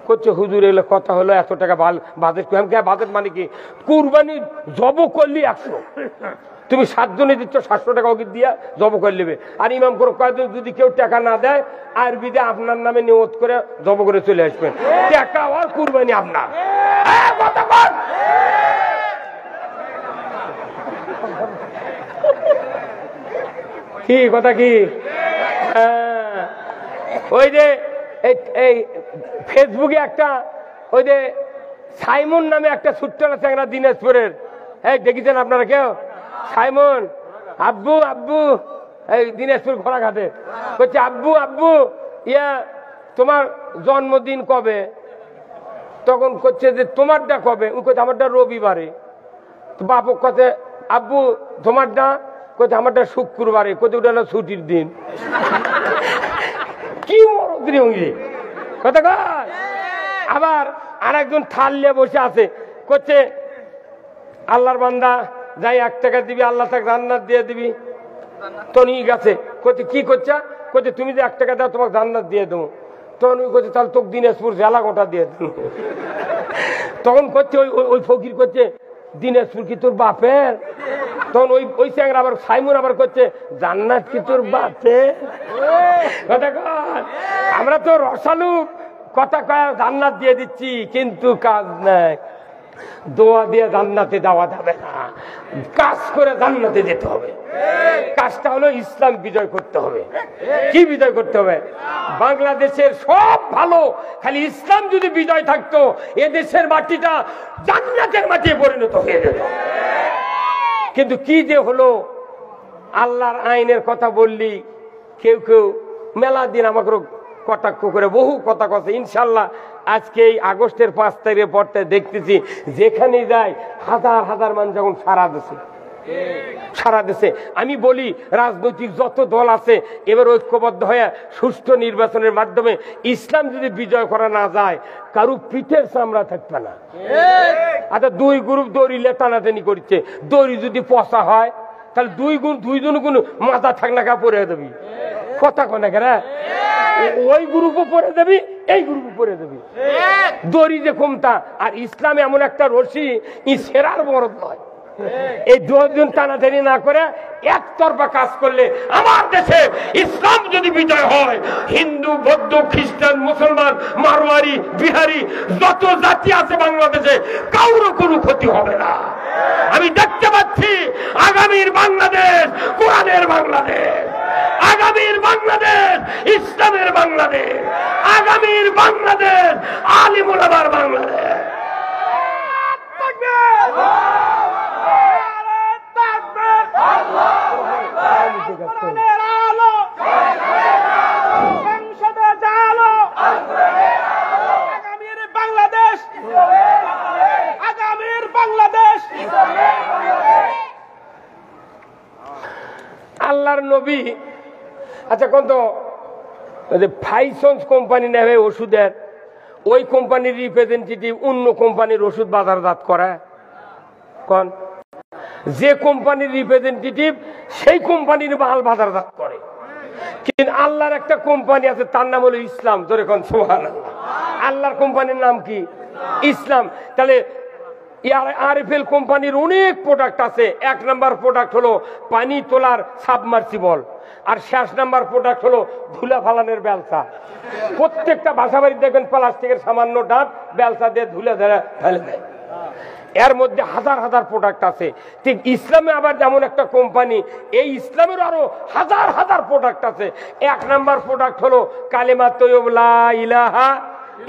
করছে হুজুর এগুলো কথা হলো এত টাকা বাজেট। বাজেট মানে কি? কুরবানি জব করলি 100, তুমি 7 জনে দিচ্ছ 700 টাকা ওকে দিয়া জব করে নেবে। আর ইমাম করে কয়েকজন যদি কেউ টাকা না দেয় আরবিতে আপনার নামে নিয়ত করে জব করে চলে আসবেন, টাকা আর কুরবানি আপনার। কি কথা কি? ওই যে এই ফেসবুকে একটা ওই যে সাইমন নামে একটা ছোট্টরা চ্যাংরা দিনাজপুরের, এই দেখেছেন আপনারা কেউ? সাইমন আব্বু আব্বু, এই দিনাজপুর ঘোড়াঘাটে বলছে আব্বু আব্বু ইয়া তোমার জন্মদিন কবে? তখন করছে যে তোমারটা কবে? ও করছে আমারটা রবিবারে। তো বাপক কাছে আব্বু তোমারটা? করছে আমারটা শুক্রবারে। কোথায় ওটা হলো ছুটির দিন। কি মরদ্রি কথা কর। আবার আর একজন থাল নিয়ে বসে আছে, করছে আল্লাহর বান্দা যাই 1 টাকা দিবি আল্লাহ তাকে জান্নাত দিয়ে দিবি। তো নিয়ে গেছে, করছে কি করছে? করছে তুমি যে 1 টাকা দাও তোমাকে জান্নাত দিয়ে দেবো। তখন ওই করছে তাহলে তোকে দিনাজপুর জেলা গোটা দিয়ে দেবো। তখন করছে ওই ফকির করছে দিনাজপুর কি তোর বাপের? তখন ওই চ্যাংরা আবার সাইমন আবার করছে জান্নাত কি তোর বাপের? কথা কর। আমরা তো রসালু কথা কয় জান্নাত দিয়ে দিচ্ছি, কিন্তু কাজ নাই। দোয়া দিয়ে জান্নাতে যাওয়া যাবে না, কাজ করে জান্নাতে যেতে হবে। কাজটা হলো ইসলাম বিজয় করতে হবে। কি বিজয় করতে হবে? বাংলাদেশের সব ভালো, খালি ইসলাম যদি বিজয় থাকতো এদেশের মাটিটা জান্নাতের মাটি পরিণত হয়ে যেত। কিন্তু কি যে হলো, আল্লাহর আইনের কথা বললি কেউ কেউ মেলা দিন আমাকে কটাক্ষ করে বহু কথা কথা। ইনশাল্লাহ আজকে এই আগস্টের 5 তারিখের পরটা দেখতেছি যেখানে যায় হাজার হাজার মানুষ যখন সারা দেশে। আমি বলি রাজনৈতিক যত দল আছে এবার ঐক্যবদ্ধ হয়ে সুষ্ঠু নির্বাচনের মাধ্যমে ইসলাম যদি বিজয় করা না যায় কারু পিঠের চামড়া থাকবে না। আচ্ছা 2 গ্রুপ দড়িলে টানাটানি করছে, দড়ি যদি পচা হয় তাহলে 2 জন মাথা থাকনা কা পরে দেবি। কথা কনে কেন? ওই গ্রুপও পরে দেবি, এই গ্রুপও পরে দেবি। দড়ি যে কমতা। আর ইসলাম এমন একটা রশি, ই সেরার বড় নয়। এই 2 জন টানাটানি না করে একতরফা কাজ করলে আমার দেশে ইসলাম যদি বিজয় হয়, হিন্দু বৌদ্ধ খ্রিস্টান মুসলমান মারওয়ারি বিহারি যত জাতি আছে বাংলাদেশে কারো কোনো ক্ষতি হবে না। আমি দেখতে পাচ্ছি আগামীর বাংলাদেশ কোরআনের বাংলাদেশ, আগামীর বাংলাদেশ ইসলামের বাংলাদেশ, আগামীর বাংলাদেশ আলিম ওলামার বাংলাদেশ। সংসদে জালো আগামীর বাংলাদেশ আল্লাহর নবী, আচ্ছা কোন তো ফাইসন্স কোম্পানি নেবে ওষুধের, ওই কোম্পানির রিপ্রেজেন্টেটিভ অন্য কোম্পানির ওষুধ বাজারজাত করে? কোন যে কোম্পানির রিপ্রেজেন্টেটিভ সেই কোম্পানির মাল বাজারজাত করে। কিন্তু আল্লাহর একটা কোম্পানি আছে, তার নাম হলো ইসলাম। ধরে কোন সুবহানাল্লাহ। আল্লাহর কোম্পানির নাম কি? ইসলাম। তাহলে আরএফএল কোম্পানির অনেক প্রোডাক্ট আছে। 1 নাম্বার প্রোডাক্ট হলো পানি তোলার সাবমার্সিবল, আর 6 নাম্বার প্রোডাক্ট হলো ধুলা ফালানোর বেলচা। প্রত্যেকটা বাসা বাড়ি দেখবেন প্লাস্টিকের সামান্য ডাব বেলচা দিয়ে ধুলে ধরে ফেলে দেয়। এর মধ্যে হাজার হাজার প্রোডাক্ট আছে। ঠিক ইসলামে আবার যেমন একটা কোম্পানি, এই ইসলামের আরো হাজার হাজার প্রোডাক্ট আছে। 1 নাম্বার প্রোডাক্ট হলো কালেমা তৈয়ব লা ইলাহা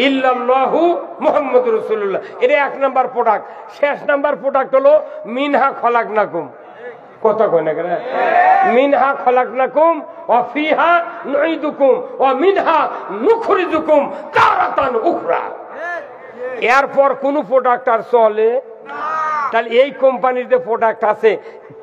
ইল্লাল্লাহু মুহাম্মাদুর রাসূলুল্লাহ, এটা 1 নাম্বার প্রোডাক্ট। 6 নাম্বার প্রোডাক্ট হলো মিনহা খলাকনাকুম। কত কয় না কেন? মিনহা খলাকনাকুম ওয়া ফিহা নুঈদুকুম ওয়া মিনহা নুখরিজুকুম তারাতান উখরা। এরপর কোন প্রোডাক্ট আর চলে? তাহলে এই কোম্পানির যে প্রোডাক্ট আছে,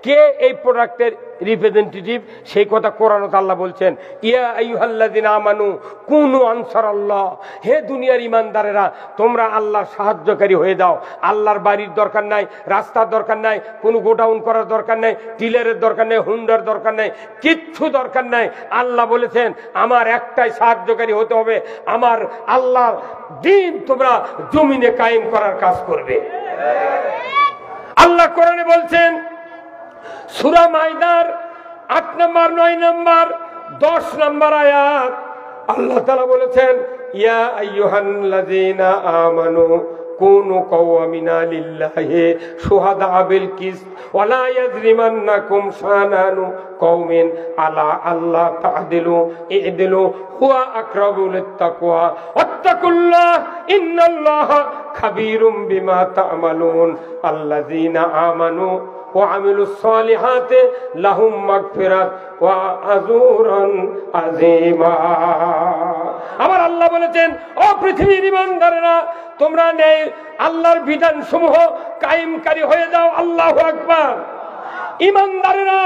কে এই প্রোডাক্টের রিপ্রেজেন্টেটিভ? সেই কথা কোরআনে আল্লাহ বলছেন, ইয়া আইয়ুহাল্লাযিনা আমানু কুনু আনসারাল্লাহ, হে দুনিয়ার ইমানদারেরা তোমরা আল্লাহর সাহায্যকারী হয়ে যাও। আল্লাহর বাড়ির দরকার নাই, রাস্তার দরকার নাই, কোনো গোডাউন করার দরকার নাই, টিলারের দরকার নেই, হুন্ডার দরকার নেই, কিচ্ছু দরকার নাই। আল্লাহ বলেছেন আমার একটাই সাহায্যকারী হতে হবে, আমার আল্লাহর দ্বীন তোমরা জমিনে কায়েম করার কাজ করবে। আল্লাহ কোরআনে বলছেন সূরা মাইদার 8 নম্বর, 9 নম্বর, 10 নম্বর আয়াত, আল্লাহ তাআলা বলেছেন ইয়া আইয়ুহাল্লাযীনা আমানু কুনু কাওয়ামিনা লিল্লাহি শুহাদা বিল কিসত ওয়া লা ইয়াজরিমান্নাকুম শানানু কওমিন আলা আল্লাহ তা'দিলু ই'দিলু হুয়া আকরাবু লিত-তাকওয়া ওয়াত্তাকুল্লাহ ইন্নাল্লাহা খাবীরুম বিমা তা'মালুন আল্লাযীনা আমানু ওয়া আমিলুস সালিহাতি লাহুম মাগফিরাত ওয়া আজরুন আযীমা। আমার আল্লাহ বলেছেন, ও পৃথিবীর ঈমানদারেরা তোমরা আল্লাহর বিধান সমূহ কায়েমকারী হয়ে যাও। আল্লাহু আকবার। ঈমানদারেরা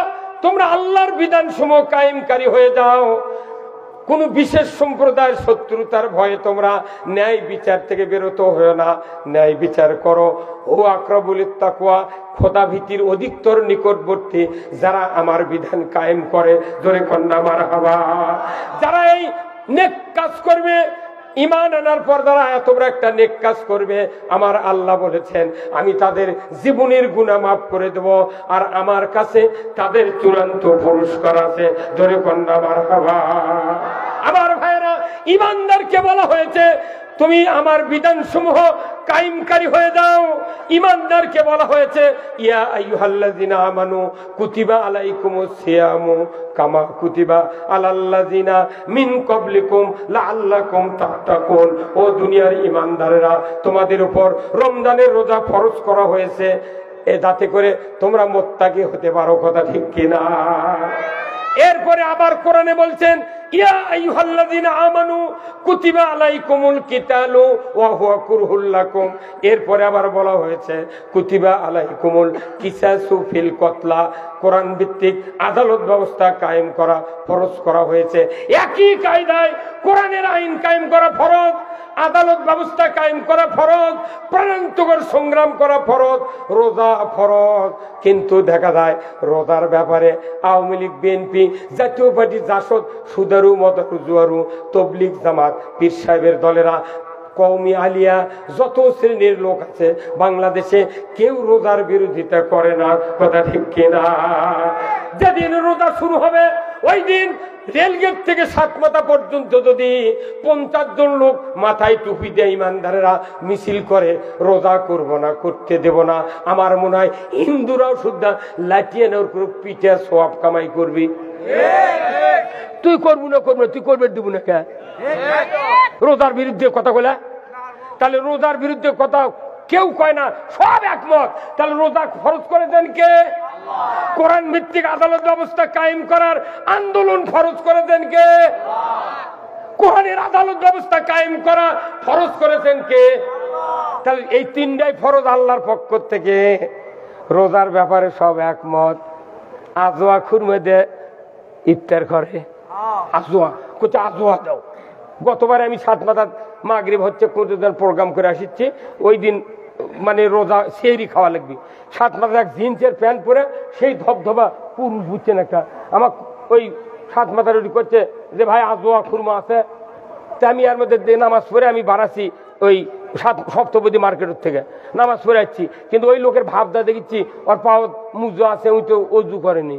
তোমরা আল্লাহর বিধান সমূহ কায়েমকারী হয়ে যাও। কোন বিশেষ সম্প্রদায়ের শত্রুতার ভয়ে তোমরা ন্যায় বিচার থেকে বিরত হও না, ন্যায় বিচার করো। ও আকরাবুল লিত-তাকওয়া, খোদা ভীতির অধিকতর নিকটবর্তী যারা আমার বিধান কায়েম করে। জোরে কন্যা মারহাবা। যারা এই নেক কাজ করবে, ঈমান আনার পর যারা এত বড় একটা নেক কাজ করবে, আমার আল্লাহ বলেছেন আমি তাদের জীবনের গুনাহ মাফ করে দেব, আর আমার কাছে তাদের চূড়ান্ত পুরস্কার আছে। জোরে কন্যা মারহাবা। আমার ভাইরা, ঈমানদারকে বলা হয়েছে তুমি আমার বিধান সমূহ কায়েমকারী হয়ে যাও। ঈমানদারকে বলা হয়েছে ইয়া আইয়ুহাল্লাযিনা আমানু কুতিবা আলাইকুমুস সিয়ামু কামা কুতিবা আলাল্লাযিনা মিন ক্বাবলিকুম লাআল্লাকুম তাত্তাকুন। ও দুনিয়ার ঈমানদারেরা তোমাদের উপর রমজানের রোজা ফরজ করা হয়েছে যাতে করে তোমরা মুত্তাকি হতে পারো। কথা ঠিক কিনা? এরপরে আবার কোরআনে বলছেন ইয়া আইয়ুহাল্লাযিনা আমানু কুতিবা আলাইকুমুল কিতালু ওয়া হুয়া কুরহুল লাকুম। এরপরে আবার বলা হয়েছে কুতিবা আলাইকুমুল কিসাসু ফিল কতলা। কোরআন ভিত্তিক আদালত ব্যবস্থা কায়েম করা ফরজ করা হয়েছে। একই কায়দায় কোরআনের আইন কায়েম করা ফরজ, আদালত ব্যবস্থা কায়েম করা ফরজ, প্রাণান্তকর সংগ্রাম করা ফরজ, রোজা ফরজ। কিন্তু দেখা যায় রোজার ব্যাপারে আওয়ামী লীগ, বিএনপি, জাতীয় পার্টি, জাসদ, সুদারু, মদরু, জুয়ারু, তবলিগ, জামাত, পীর সাহেবের দলেরা, কওমি আলিয়া, যত শ্রেণীর লোক আছে বাংলাদেশে কেউ রোজার বিরোধিতা করে না। কথা ঠিক কিনা? যেদিন রোজা শুরু হবে ওই দিন রেলগেট থেকে সাতমাথা পর্যন্ত যদি 50 জন লোক মাথায় টুপি দিয়ে ঈমানদারেরা মিছিল করে রোজা করব না, করতে দেব না, আমার মনে হয় হিন্দুরাও শুদ্ধা লাঠিয়ে নেওয়ার করে পিঠে সওয়াব কামাই করবি। তুই করবি না, করবি না, তুই করবে দিব না কে? রোজার বিরুদ্ধে কথা বলে? তাহলে রোজার বিরুদ্ধে কথা কেউ কয় না, সব একমত। তাহলে রোজা ফরজ করে দেন কে? কোরআন ভিত্তিক আদালত ব্যবস্থা কায়েম করার আন্দোলন ফরজ করে দেন কে? কোরআনের আদালত ব্যবস্থা কায়েম করা ফরজ করেছেন কে? তাহলে এই তিনটাই ফরজ আল্লাহর পক্ষ থেকে। রোজার ব্যাপারে সব একমত। আজওয়া খুরমে দে ইফতার করে আজোয়া কোথায় আজোয়া দাও। গতবার আমি 7 মাথার মাগরিব হচ্ছে কোথাও প্রোগ্রাম করে আসিচ্ছি, ওই দিন মানে রোজা সেহরি খাওয়া লাগবে। 7 মাথার এক জিন্সের প্যান্ট পরে সেই ধবধবা পুরুষ বুঝছেন একটা, আমার ওই 7 মাথার ওটি করছে যে ভাই আজোয়া খুরমা আছে। তা আমি এর মধ্যে নামাজ পড়ে আমি বাড়াচ্ছি ওই সপ্তপদী মার্কেটের থেকে নামাজ পড়ে যাচ্ছি, কিন্তু ওই লোকের ভাবটা দেখেছি ওর পাও মুজো আছে, ওই তো অজু করেনি।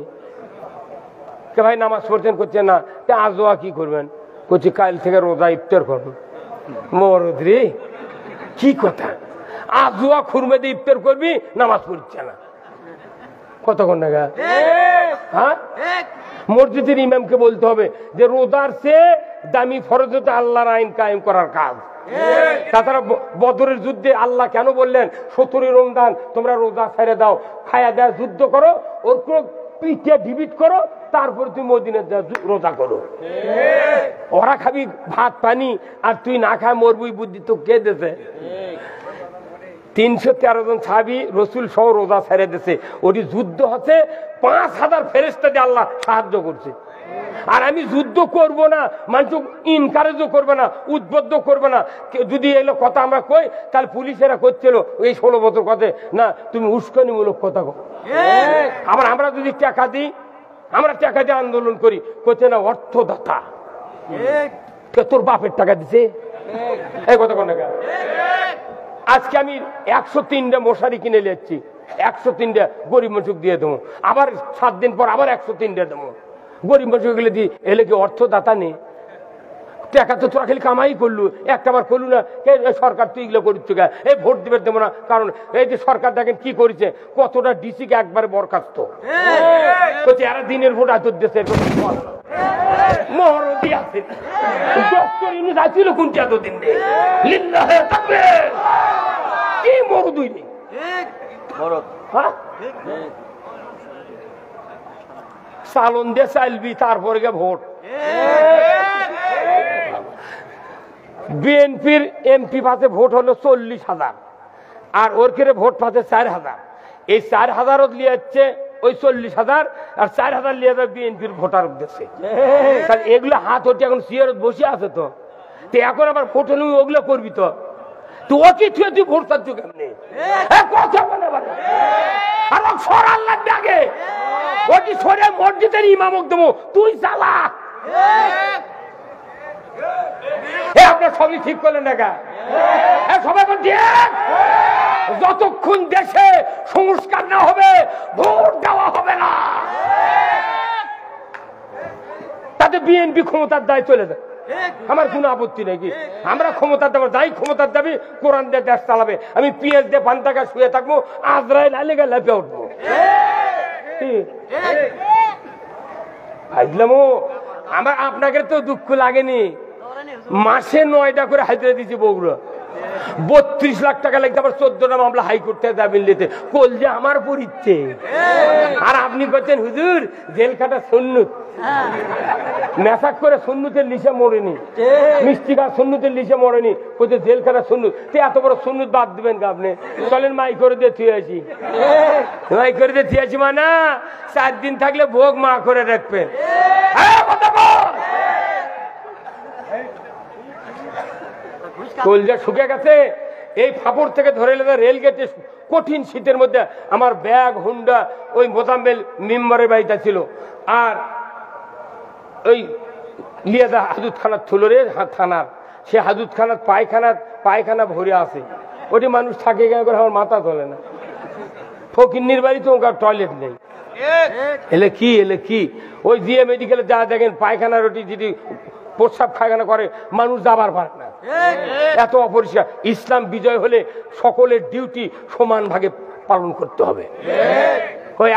কে ভাই নামাজ পড়ছেন? করছে না। তা আজোয়া কি করবেন? করছি কাল থেকে রোজা ইফতার করবেন। মরদ রে, কি কথা! আজোয়া খুরমে দিয়ে ইফতার করবি, নামাজ পড়ছে না, কতক্ষণ টাকা? হ্যাঁ, মসজিদের ইমামকে বলতে হবে যে রোজার চেয়ে দামি ফরজ হতে আল্লাহর আইন কায়েম করার কাজ। তাছাড়া বদরের যুদ্ধে আল্লাহ কেন বললেন 17 রমজান তোমরা রোজা ছেড়ে দাও, খায়া দেয়া যুদ্ধ করো, ওর পিঠে ডিবিট করো, তারপরে তুই মদিনার রোজা করো। ওরা খাবি ভাত পানি আর তুই না খায় মরবি, বুদ্ধি তো কে দেছে? 313 জন সাহাবী রসুল সহ রোজা ছেড়ে দিয়েছে। ওটি যুদ্ধ হচ্ছে 5000 ফেরেশতা দিয়ে আল্লাহ সাহায্য করছে। আর আমি যুদ্ধ করব না, মানুষ ইনকারেজও করবে না, উদ্বুদ্ধ করবে না। যদি এলো কথা আমরা কই, তাহলে পুলিশেরা করছিল এই 16 বছর কথা না, তুমি উস্কানিমূলক কথা কো। আবার আমরা যদি টাকা দিই, আমরা টাকা দিয়ে আন্দোলন করি, করছে না অর্থদাতা, তোর বাপের টাকা দিছে এই কথা কোন টাকা? আজকে আমি 103টা মশারি কিনে নিয়েছি, 103টা গরিব মানুষ দিয়ে দেবো, আবার 7 দিন পর আবার 103টা দেবো। গরিব মানুষ গুলো দিয়ে এলে কি অর্থদাতা নেই? টাকা তো তোরা খালি কামাই করলু, একটা বার করলু না। সরকার তুই এগুলো করিস, এই ভোট দিবে দেবো না, কারণ এই যে সরকার দেখেন কি করেছে, কতটা ডিসিকে একবারে বরখাস্ত করছে। এরা দিনের ভোট এত দেশে মহরদি আছে, ডক্টর ইউনূস আছিল কোনটি এতদিন কি মরদুই নেই। চালন দিয়ে চাইলবি, তারপরে গে ভোট। বিএনপির এমপি পাশে ভোট হলো 40,000, আর ওর কেড়ে ভোট পাচ্ছে 4000। এই 4000 লিয়ে যাচ্ছে ওই 40,000, আর 4000 লিয়ে যাবে বিএনপির ভোটার উদ্দেশ্যে। এগুলো হাত ওটি এখন সিয়ার বসে আছে, তো এখন আবার ভোট হলে ওগুলো করবি, তো ও কি তুই ভোট চাচ্ছ কেমনি? কথা বলে আর সরার লাগবে আগে, ওটি সরে মসজিদের ইমামক দেবো, তুই চালা। আপনার সবই ঠিক করলেন না, সবাই যতক্ষণ দেশে সংস্কার না হবে ভোট দেওয়া হবে না। তাতে বিএনপি ক্ষমতার দায় চলে যায়, আমার কোনো আপত্তি নেই। কি আমরা ক্ষমতার দেবো, যাই ক্ষমতার দাবি কোরআন দিয়ে দেশ চালাবে। আমি পিএস দিয়ে পান্তাকা শুয়ে থাকবো, আজরাইল আলে গেলে লেপে উঠবো। ভাইলামো আমার আপনাকে তো দুঃখ লাগেনি, মাসে 9টা করে হাজিরা দিয়েছি বগুড়া, 32 লাখ টাকা লাগছে। আবার 14টা মামলা হাইকোর্ট থেকে জামিন নিতে, কল যে আমার পরিচ্ছে। আর আপনি বলছেন হুজুর জেল খাটা সুন্নত, মেসাক করে সুন্নতের লিসে মরেনি, মিষ্টি গাছ সুন্নতের লিসে মরেনি, বলছে জেল খাটা সুন্নত। এত বড় সুন্নত বাদ দিবেন কা আপনি? চলেন মাই করে দিয়ে থুয়ে আসি, মাই করে দিয়ে থুয়ে আসি, মানে 4 দিন থাকলে ভোগ মা করে রাখবেন। কলজা শুকে গেছে, এই ফাপড় থেকে ধরে রেল গেটে কঠিন শীতের মধ্যে আমার ব্যাগ হুন্ডা ওই মোজাম্মেল মেম্বারের বাড়িটা ছিল, আর ওই লিয়াদা হাজুদ খানার থুলোরে থানার, সে হাজুদ খানার পায়খানা ভরে আছে, ওটি মানুষ থাকে করে আমার মাথা তোলে না। ফকিন্নির বাড়িতে ওখানে টয়লেট নেই। এলে কি ওই জিএ মেডিকেলে যা দেখেন পায়খানার ওটি যদি প্রস্রাব পায়খানা করে মানুষ যাবার পারে না, এত অপরিষ্কার। ইসলাম বিজয় হলে সকলের ডিউটি সমান ভাগে পালন করতে হবে।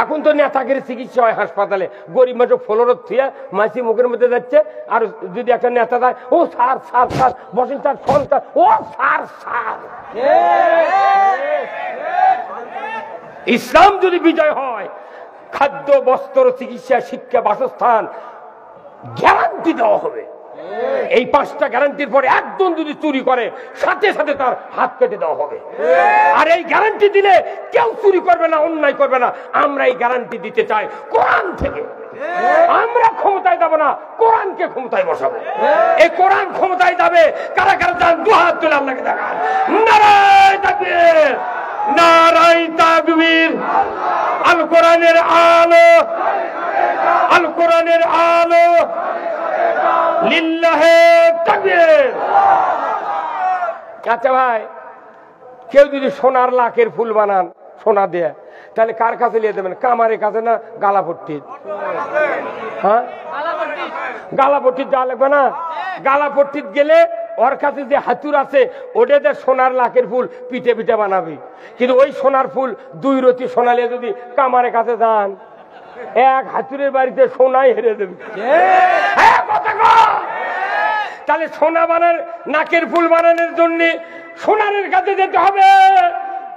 এখন তো নেতাগির চিকিৎসা হয় হাসপাতালে, গরিব মানুষ ফ্লোরত থুয়া মাছি মুখের মধ্যে যাচ্ছে, আর যদি একটা নেতা দেয়, ও স্যার স্যার স্যার বসেন স্যার, সরকার ও স্যার স্যার। ইসলাম যদি বিজয় হয়, খাদ্য বস্ত্র চিকিৎসা শিক্ষা বাসস্থান গ্যারান্টি দেওয়া হবে। এই 5টা গ্যারান্টির পরে একজন যদি চুরি করে সাথে সাথে তার হাত কেটে দেওয়া হবে। আর এই গ্যারান্টি দিলে কেউ চুরি করবে না, অন্যায় করবে না। আমরা এই গ্যারান্টি দিতে চাই কোরআন থেকে। আমরা ক্ষমতায় যাব না, কোরআনকে ক্ষমতায় বসাবো। এই কোরআন ক্ষমতায় যাবে। কারা কারা যান দু হাত তুলে আল্লাহকে দেখান। নারায়ে তাকবীর, নারায়ে তাকবীর। আল কোরআনের আলো, আল কোরআনের আলো, লিল্লাহে তাকবীর। আচ্ছা ভাই, কেউ যদি সোনার লাখের ফুল বানান সোনা দেয়া, তাহলে কার কাছে নিয়ে দেবেন? কামারের কাছে না গালাপট্টির? হ্যাঁ, গালাপট্টির যাওয়া লাগবে না? গালাপট্টির গেলে ওর কাছে যে হাতুর আছে ওটাতে সোনার লাখের ফুল পিঠে পিঠে বানাবি। কিন্তু ওই সোনার ফুল 2 রতি সোনা নিয়ে যদি কামারের কাছে যান, এক হাতুরের বাড়িতে সোনাই হেরে দেবে। তাহলে সোনা বানার, নাকের ফুল বানানোর জন্য সোনারের কাছে যেতে হবে,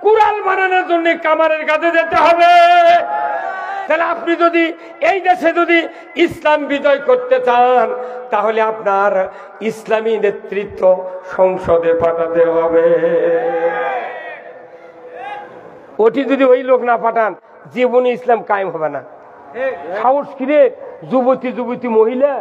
কুড়াল বানানোর জন্য কামারের কাছে যেতে হবে। তাহলে আপনি যদি এই দেশে যদি ইসলাম বিজয় করতে চান, তাহলে আপনার ইসলামী নেতৃত্ব সংসদে পাঠাতে হবে। ওটি যদি ওই লোক না পাঠান, জীবনে ইসলাম কায়েম হবে না। সাহস কিরে যুবতী যুবতী মহিলা,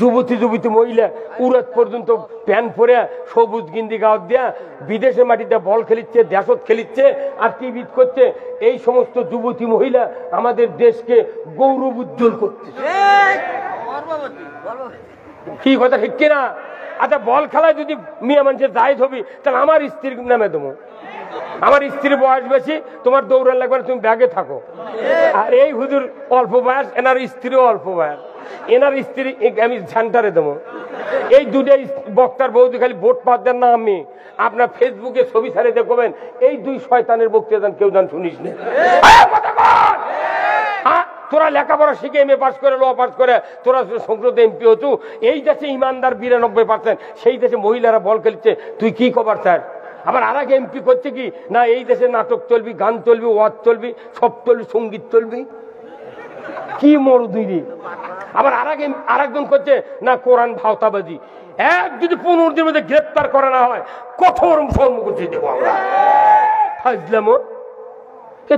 যুবতী যুবতী মহিলা উরাত পর্যন্ত প্যান্ট পরে সবুজ গিন্দি গাওয়াত দিয়া বিদেশের মাটিতে বল খেলিচ্ছে, দেশত খেলিচ্ছে আর টিভি করছে। এই সমস্ত যুবতী মহিলা আমাদের দেশকে গৌরব উজ্জ্বল করছে। কি কথা ঠিক কিনা? আচ্ছা, বল খেলায় যদি মেয়ে মানুষের জায়েজ হবি, তাহলে আমার স্ত্রীর নামে দেবো। আমার স্ত্রীর বয়স বেশি, তোমার দৌড়ান লাগবে না, তুমি ব্যাগে থাকো। আর এই হুজুর অল্প বয়স, এনার স্ত্রীও অল্প বয়স, এনার স্ত্রী আমি সেন্টারে দেবো। এই দুটাই বক্তার বৌদি খালি ভোট পাত দেন না। আমি আপনার ফেসবুকে ছবি ছাড়ে দেখবেন এই 2 শয়তানের বক্তৃতা কেউ জান শুনিস না। তোরা লেখাপড়া শিখে এমএ পাস করে, ল পাস করে তোরা সংসদে এমপি হতো। এই দেশে ইমানদার 92%, সেই দেশে মহিলারা বল খেলছে, তুই কি খবর স্যার? আবার আর আগে এমপি করছে কি না, এই দেশে নাটক চলবি, গান চলবি, ওয়াজ চলবি, সব চলবি, সঙ্গীত চলবি। কি মরুদি। আবার আর একজন করছে না কোরআন ভাওতাবাজি। যদি 15 দিনের মধ্যে গ্রেপ্তার করা না হয়, কঠোর সম্মুখী দেবো আমরা। ফাজলাম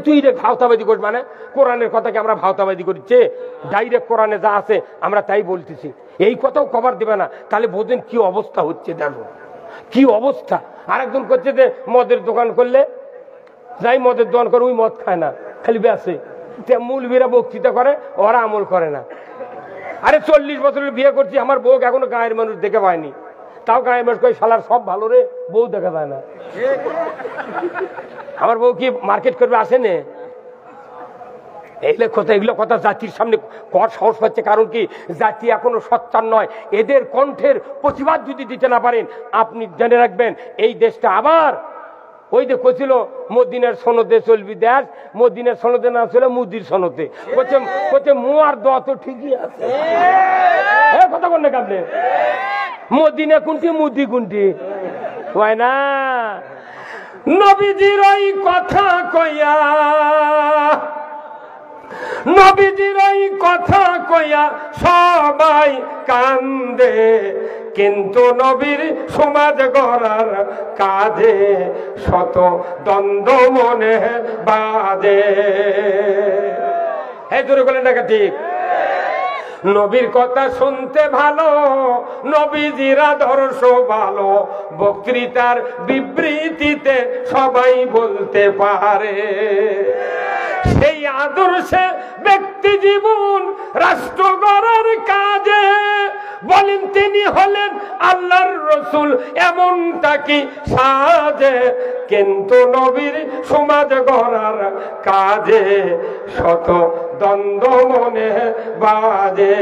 তুই রে ভাওতাবাজি করিস, মানে কোরআনের কথাকে আমরা ভাওতাবাজি করছি? ডাইরেক্ট কোরআনে যা আছে আমরা তাই বলতেছি। এই কথাও কভার দেবে না, তাহলে বোঝেন কি অবস্থা হচ্ছে। দেখো কি অবস্থা। আরেকজন করছে যে মদের দোকান করলে, যাই মদের দোকান করে, ওই মদ খায় না, খালি বেসে। মূলবীরা বক্তৃতা করে, ওরা আমল করে না। আরে 40 বছরের বিয়ে করছি, আমার বউ এখনো গায়ের মানুষ দেখে পায়নি, তাও গায়ের মানুষ কই শালার সব ভালো রে, বউ দেখা যায় না। আমার বউ কি মার্কেট করবে আসেনে? এগুলো কথা জাতির সামনে কর সাহস পাচ্ছে। কারণ কি, জাতি এখনো সোচ্চার নয়। এদের কণ্ঠের প্রতিবাদ যদি দিতে না পারেন, আপনি জেনে রাখবেন এই দেশটা আবার ওই যে কছিল মদিনার সনদে চলবি দেশ, মদিনার সনদে না ছিল মুদির সনদে। বলছে মু আর দ তো ঠিকই আছে। কথা বল না আপনি, মদিনা কোনটি মুদি কোনটি হয় না। নবীজির ওই কথা কইয়া, নবীজির ওই কথা কইয়া সবাই কান্দে, কিন্তু নবীর সমাজ গড়ার কাজে শত দ্বন্দ্ব মনে বাজে। এই জোরে বলেন না ঠিক? নবীর কথা শুনতে ভালো, নবীজির আদর্শ ভালো, বক্তৃতার বিবৃতিতে সবাই বলতে পারে। সেই আদর্শে ব্যক্তি জীবন রাষ্ট্র গড়ার কাজে বলেন তিনি হলেন আল্লাহর রসুল, এমনটা কি সাজে, কিন্তু নবীর সমাজ গড়ার কাজে শত দ্বন্দ্ব মনে বাজে।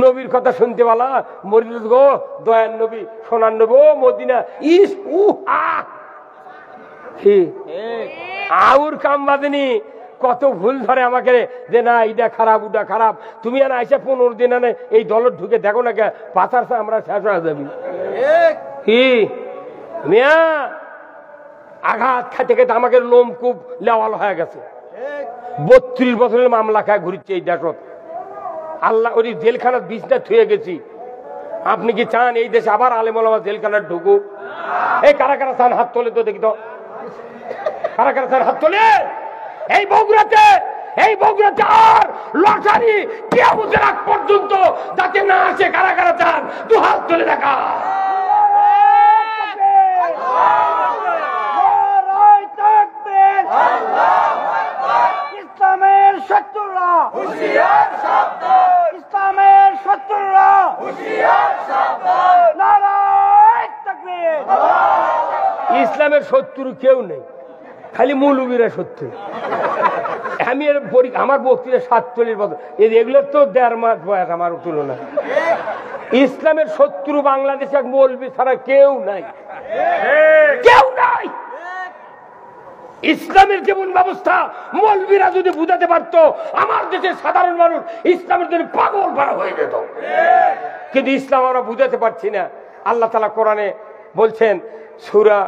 নবীর কথা শুনতে বলা মরিল গো, দয়ার নবী, সোনার নবী, ও মদিনা, ইস আউর কাম বাজেনি। কত ভুল ধরে আমাকে যে না এটা খারাপ, ওটা খারাপ। তুমি আর আইসা 15 দিন আনে এই দলত ঢুকে দেখো না কে পাথার আমরা শেষ হয়ে যাবি। কি মিয়া, আঘাত খাইতে খেতে আমাকে লোম খুব লেওয়াল হয়ে গেছে। 32 বছরের মামলা খায় ঘুরিচ্ছে এই দেশত। আল্লাহ ওই জেলখানার বিছনা থুয়ে গেছি। আপনি কি চান এই দেশে আবার আলেম ওলামা জেলখানার ঢুকুক? এই কারা কারা চান হাত তোলে তো দেখি তো, কারা কারা চান হাত তোলে। এই বগুড়াতে আর লটারি কিয়ামতের আগ পর্যন্ত যাতে না আসে, কারা কারা চান দু হাত তুলে দেখা। ইসলামের শত্রুরা হুঁশিয়ার সাবধান, ইসলামের শত্রুরা হুঁশিয়ার সাবধান, নারায়ে তাকবীর। ইসলামের শত্রু কেউ নেই, খালি মৌলবীরা শত্রু। আমি আমার বক্তৃতা 47 বছর, এগুলোর তো 1.5 মাস বয়স আমার তুলনা। ইসলামের শত্রু বাংলাদেশে এক মৌলবী ছাড়া কেউ নাই, কেউ নাই। ইসলামের যেমন ব্যবস্থা মৌলবীরা যদি বুঝাতে পারতো, আমার দেশের সাধারণ মানুষ ইসলামের জন্য পাগল পারা হয়ে যেত। কিন্তু ইসলাম আমরা বুঝাতে পারছি না। আল্লাহ তাআলা কোরআনে বলছেন, সূরা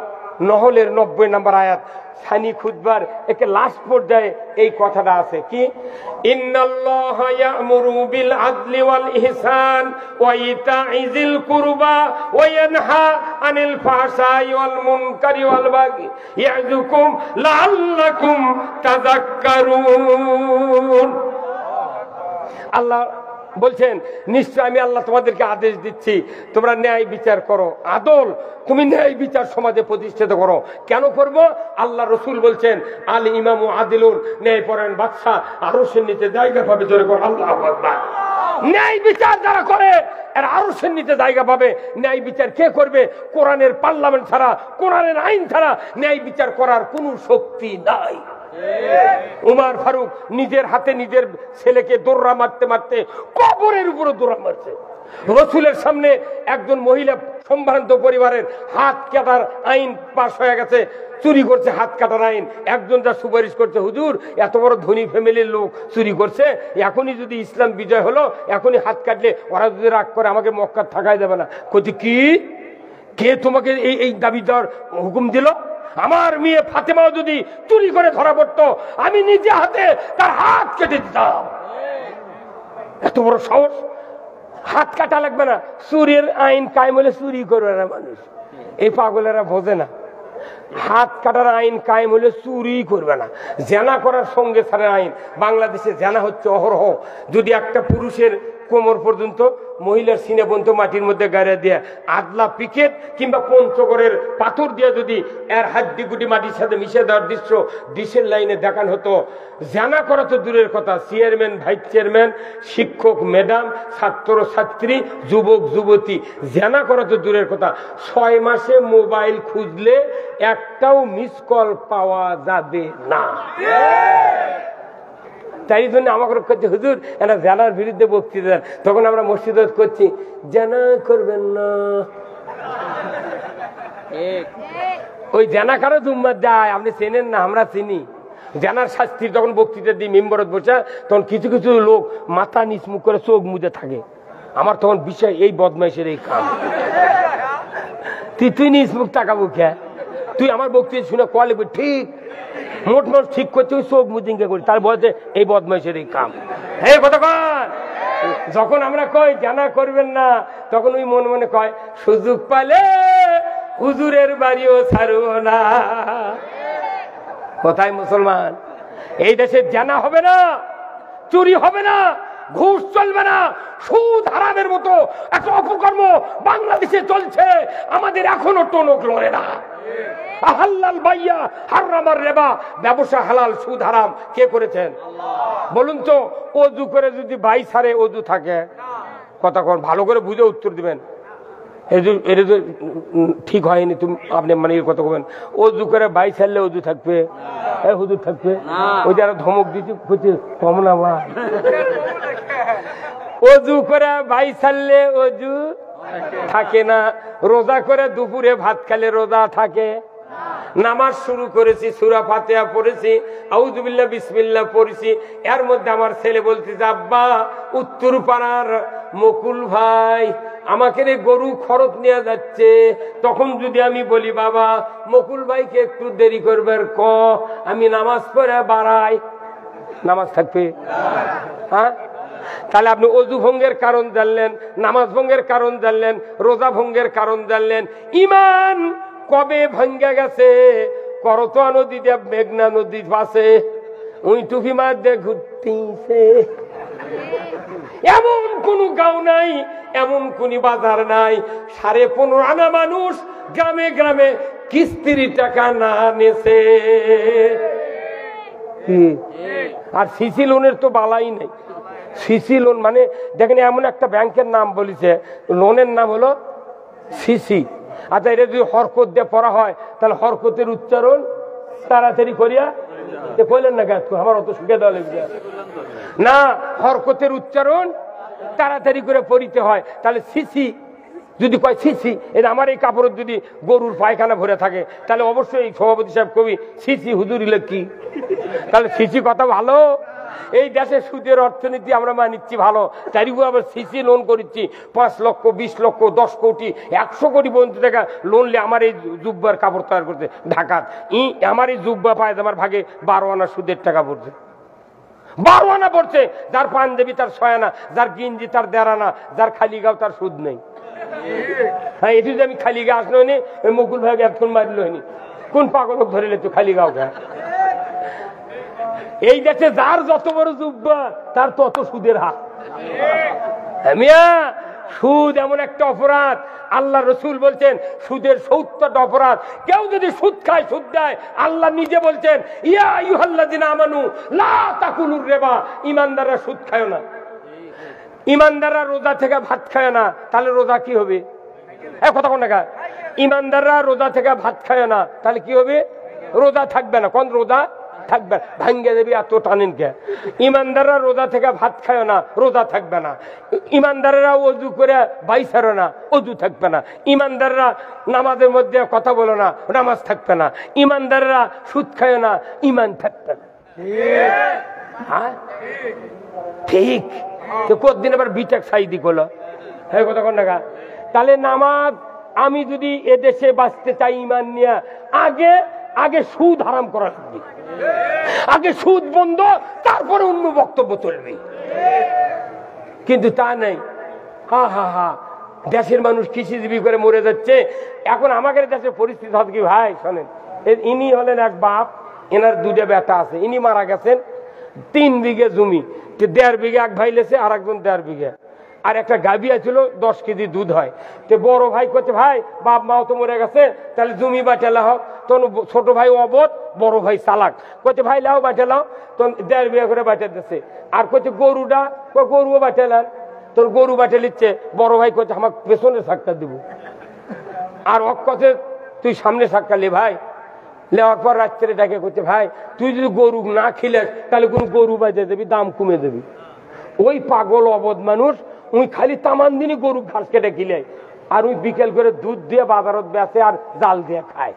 নহলের 90 নম্বর আয়াত, সানি খুতবার একে লাস্ট পর্যায়ে এই কথাটা আছে কি, ইন্নাল্লাহা ইয়া'মুরু বিল আদলি ওয়াল ইহসান ওয়া ইতা'i যিল কুরবা ওয়া ইয়ানহা আনিল ফাহশাই ওয়াল মুনকারি ওয়াল বাগি ইয়া'যুকুম লাআল্লাকুম তাযাক্কারুন। আল্লাহ বলছেন, নিশ্চয় আমি আল্লাহ তোমাদেরকে আদেশ দিচ্ছি, তোমরা ন্যায় বিচার করো। আদল, তুমি ন্যায় বিচার সমাজে প্রতিষ্ঠিত করো। কেন করব? আল্লাহ রসুল বলছেন, আল ইমামু আদিলুন, ন্যায়পরায়ণ বাদশা আরশের নিচে জায়গা পাবে। জোরে করো আল্লাহু আকবার। ন্যায় বিচার যারা করে এরা আরশের নিচে জায়গা পাবে। ন্যায় বিচার কে করবে? কোরআনের পার্লামেন্ট ছাড়া, কোরআনের আইন ছাড়া ন্যায় বিচার করার কোনো শক্তি নাই। উমর ফারুক নিজের হাতে নিজের ছেলেকে দৌড়া মারতে মারতে কবরের উপরে দৌড়া মারছে। রসুলের সামনে একজন মহিলা সম্ভ্রান্ত পরিবারের হাত কাটার আইন পাশ হয়ে গেছে, চুরি করছে, হাত কাটার আইন। একজন যা সুপারিশ করছে, হুজুর এত বড় ধনী ফ্যামিলির লোক চুরি করছে, এখনই যদি ইসলাম বিজয় হলো, এখনই হাত কাটলে ওরা যদি রাগ করে আমাকে মক্কা থাকাই দেবে না। কইতে কি, কে তোমাকে এই দাবি দেওয়ার হুকুম দিল? আমার মেয়ে ফাতেমাও যদি চুরি করে ধরা পড়তো, আমি নিজে হাতে তার হাত কেটে দিতাম। এত বড় সাহস! হাত কাটা লাগবে না, চুরির আইন কায়েম হলে চুরি করবে না মানুষ। এই পাগলেরা বোঝে না, হাত কাটার আইন কায়েম হলে চুরি করবে না। জেনা করার সঙ্গে ছাড়ার আইন। বাংলাদেশে জেনা হচ্ছে অহরহ। যদি একটা পুরুষের কোমর পর্যন্ত, মহিলার সিনে পর্যন্ত মাটির মধ্যে গাড়া দিয়ে আদলা পিকেট কিংবা পঞ্চগড়ের পাথর দিয়ে যদি এর হাড্ডি গুটি মাটির সাথে মিশে দেওয়ার দৃশ্য ডিশের লাইনে দেখানো হতো, জানা করা তো দূরের কথা, চেয়ারম্যান, ভাইস চেয়ারম্যান, শিক্ষক ম্যাডাম, ছাত্র ছাত্রী, যুবক যুবতী, জানা করা তো দূরের কথা। 6 মাসে মোবাইল খুঁজলে একটাও মিস কল পাওয়া যাবে না। তাই জন্য আমাকে করছে, হুজুর এটা জানার বিরুদ্ধে বক্তৃতা দেন। তখন আমরা মসজিদ করছি, জানা করবেন না। ওই জানা কারো জুম্মার যায়, আপনি চেনেন না, আমরা চিনি। জানার শাস্তি যখন বক্তৃতা দিই মেম্বরত বসে, তখন কিছু কিছু লোক মাথা নিচ মুখ করে চোখ মুজে থাকে। আমার তখন বিষয় এই বদমাইশের এই কাম। তুই নিচ মুখ তাকাবো কে? তুই আমার বক্তৃতা শুনে কল ঠিক মোট মোট ঠিক করছে, চোখ মুজিঙ্গে করি, তার বলতে এই বদমাইশের এই কাম। হে কতক্ষণ যখন আমরা কই জানা করবেন না, তখন ওই মনে মনে কয়, সুযোগ পালে হুজুরের বাড়িও ছাড়ব না। কোথায় মুসলমান? এই দেশে জানা হবে না, চুরি হবে না, ঘুষ চলবে না, সুদ হারামের মতো একটা অপকর্ম বাংলাদেশে চলছে। আমাদের এখনো টনক লড়ে না। হালাল বাইয়া হারামার রেবা, ব্যবসা হালাল, সুদ হারাম কে করেছেন বলুন তো? ওযু করে যদি বাই ছাড়ে ওযু থাকে? কথা কোন ভালো করে বুঝে উত্তর দিবেন। এটা তো ঠিক হয়নি, তুমি আপনি মানে কথা বলবেন। ওযু করে বাই ছাড়লে ওযু থাকবে? হুজুর থাকবে? ওই যারা ধমক দিতে খুঁজছে কম না বা, ওযু করে বাই ছাড়লে ওযু থাকে না। রোজা করে দুপুরে ভাত খেলে রোজা থাকে? নামাজ শুরু করেছি, সূরা ফাতিহা পড়েছি, আউযু বিল্লাহ বিসমিল্লাহ পড়েছি, এর মধ্যে আমার ছেলে বলতেছে, আব্বা উত্তর পাড়ার মকুল ভাই আমাকে রে গরু খরচ নিয়ে যাচ্ছে। তখন যদি আমি বলি, বাবা মকুল ভাইকে একটু দেরি করবার ক, আমি নামাজ পড়ে বাড়াই, নামাজ থাকবে? হ্যাঁ, তাহলে আপনি অজু ভঙ্গের কারণ জানলেন, নামাজ ভঙ্গের কারণ জানলেন, রোজা ভঙ্গের কারণ জানলেন। ইমান কবে ভাঙ্গা গেছে? করতোয়া নদী দিয়ে মেঘনা নদীর পাশে ওই টুপি মার দিয়ে ঘুরতেছে। এমন কোন গাঁও নাই, এমন কোন বাজার নাই 15.5 আনা মানুষ গ্রামে গ্রামে কিস্তির টাকা না নেছে। আর সিসি লোনের তো বালাই নেই। সিসি লোন মানে দেখেন এমন একটা ব্যাংকের নাম বলেছে, লোনের নাম হলো সিসি। আচ্ছা, এটা যদি হরকত দিয়ে পড়া হয় তাহলে হরকতের উচ্চারণ তাড়াতাড়ি করিয়া কইলেন না গাছ আমার অত সুখে দেওয়া লাগবে না, হরকতের উচ্চারণ তাড়াতাড়ি করে পড়িতে হয়। তাহলে সিসি যদি কয় সিসি, এটা আমার এই কাপড়ের যদি গরুর পায়খানা ভরে থাকে তাহলে অবশ্যই সভাপতি সাহেব কবি সিসি হুজুর ইলে কি, তাহলে সিসি কথা ভালো। এই দেশে সুদের অর্থনীতি আমরা মানিচ্ছি ভালো, তারিও আবার সিসি লোন করেছি 5 লক্ষ 20 লক্ষ 10 কোটি 100 কোটি পর্যন্ত টাকা লোন নিয়ে আমার এই জুব্বার কাপড় তৈরি করছে ঢাকাত। আমার এই জুব্বা পায়জামার ভাগে 12 আনা সুদের টাকা পড়ছে, 12 আনা পড়ছে। যার পাঞ্জাবি তার 6 আনা, যার গিঞ্জি তার 1.5 আনা, যার খালি গাও তার সুদ নেই। হ্যাঁ, এটি যদি আমি খালি গা আসলো হয়নি, ওই মুকুল ভাইকে এতক্ষণ মারলো হয়নি, কোন পাগলক ধরে তো খালি গাও গা। এই দেশে যার যত বড় জুব্বা তার তত সুদের হাত। মিয়া, সুদ এমন একটা অপরাধ, আল্লাহ রসুল বলছেন সুদের 70টা অপরাধ। কেউ যদি সুদ খায়, সুদ দেয়, আল্লাহ নিজে বলছেন ইয়া আইয়ুহাল্লাযিনা আমানু লা তাকুলুর রিবা, ঈমানদাররা সুদ খায় না। ঈমানদাররা রোজা থেকে ভাত খায় না, তাহলে রোজা কি হবে? কথা কোন না, ঈমানদাররা রোজা থেকে ভাত খায় না, তাহলে কি হবে? রোজা থাকবে না। কোন রোজা থাকবে? ভাঙ্গে দেবী এত টানেন কে? ঈমানদাররা রোজা থেকে ভাত খায় না, রোজা থাকবে না। ঈমানদাররা অজু করে বাইসারো না, অজু থাকবে না। ঈমানদাররা নামাজের মধ্যে কথা বলো না, নামাজ থাকবে না। ঈমানদাররা সুদ খায় না, ঈমান থাকবে না। হ্যাঁ ঠিক। তো কতদিন আবার বিটেক সাইদি করলো, হ্যাঁ কথা কোন টাকা? তাহলে নামাজ আমি যদি এদেশে বাঁচতে চাই ঈমান নিয়ে, আগে আগে সুদ হারাম করা লাগবে, আগে সুদ বন্ধ, তারপরে অন্য বক্তব্য চলবে। কিন্তু তা নেই। হা হা হা, দেশের মানুষ কৃষিজীবী করে মরে যাচ্ছে। এখন আমাদের দেশের পরিস্থিতি হচ্ছে কি ভাই শোনেন, ইনি হলেন এক বাপ, এনার 2টা বেটা আছে। ইনি মারা গেছেন, 3 বিঘে জমি, 1.5 বিঘে এক ভাই লেছে, আর একজন 1.5 বিঘে। আর একটা গাভী ছিল 10 কেজি দুধ হয়। তো বড় ভাই করতে ভাই বাপ মাও তো মরে গেছে, তাহলে জমি বাটেলা হোক। তখন ছোট ভাই অবধ, বড় ভাই চালাক, করতে ভাই লাও বাটেলাও। তখন 1.5 বিঘা করে বাটে দিচ্ছে। আর করতে গরুটা, গরুও বাটেলার, তোর গরু বাটে নিচ্ছে। বড় ভাই করছে আমার পেছনে সাক্কা দিব, আর অক কথা তুই সামনে সাক্কা লে ভাই। লেওয়ার পর রাত্রে ডাকে করছে ভাই তুই যদি গরু না খিলে তাহলে কোন গরু বাজে দেবি, দাম কমে দেবি। ওই পাগল অবধ মানুষ উই খালি তামান দিনই গরু ঘাস কেটে খিলে, আর ওই বিকেল করে দুধ দিয়ে বাজারত বেচে আর জাল দিয়ে খায়।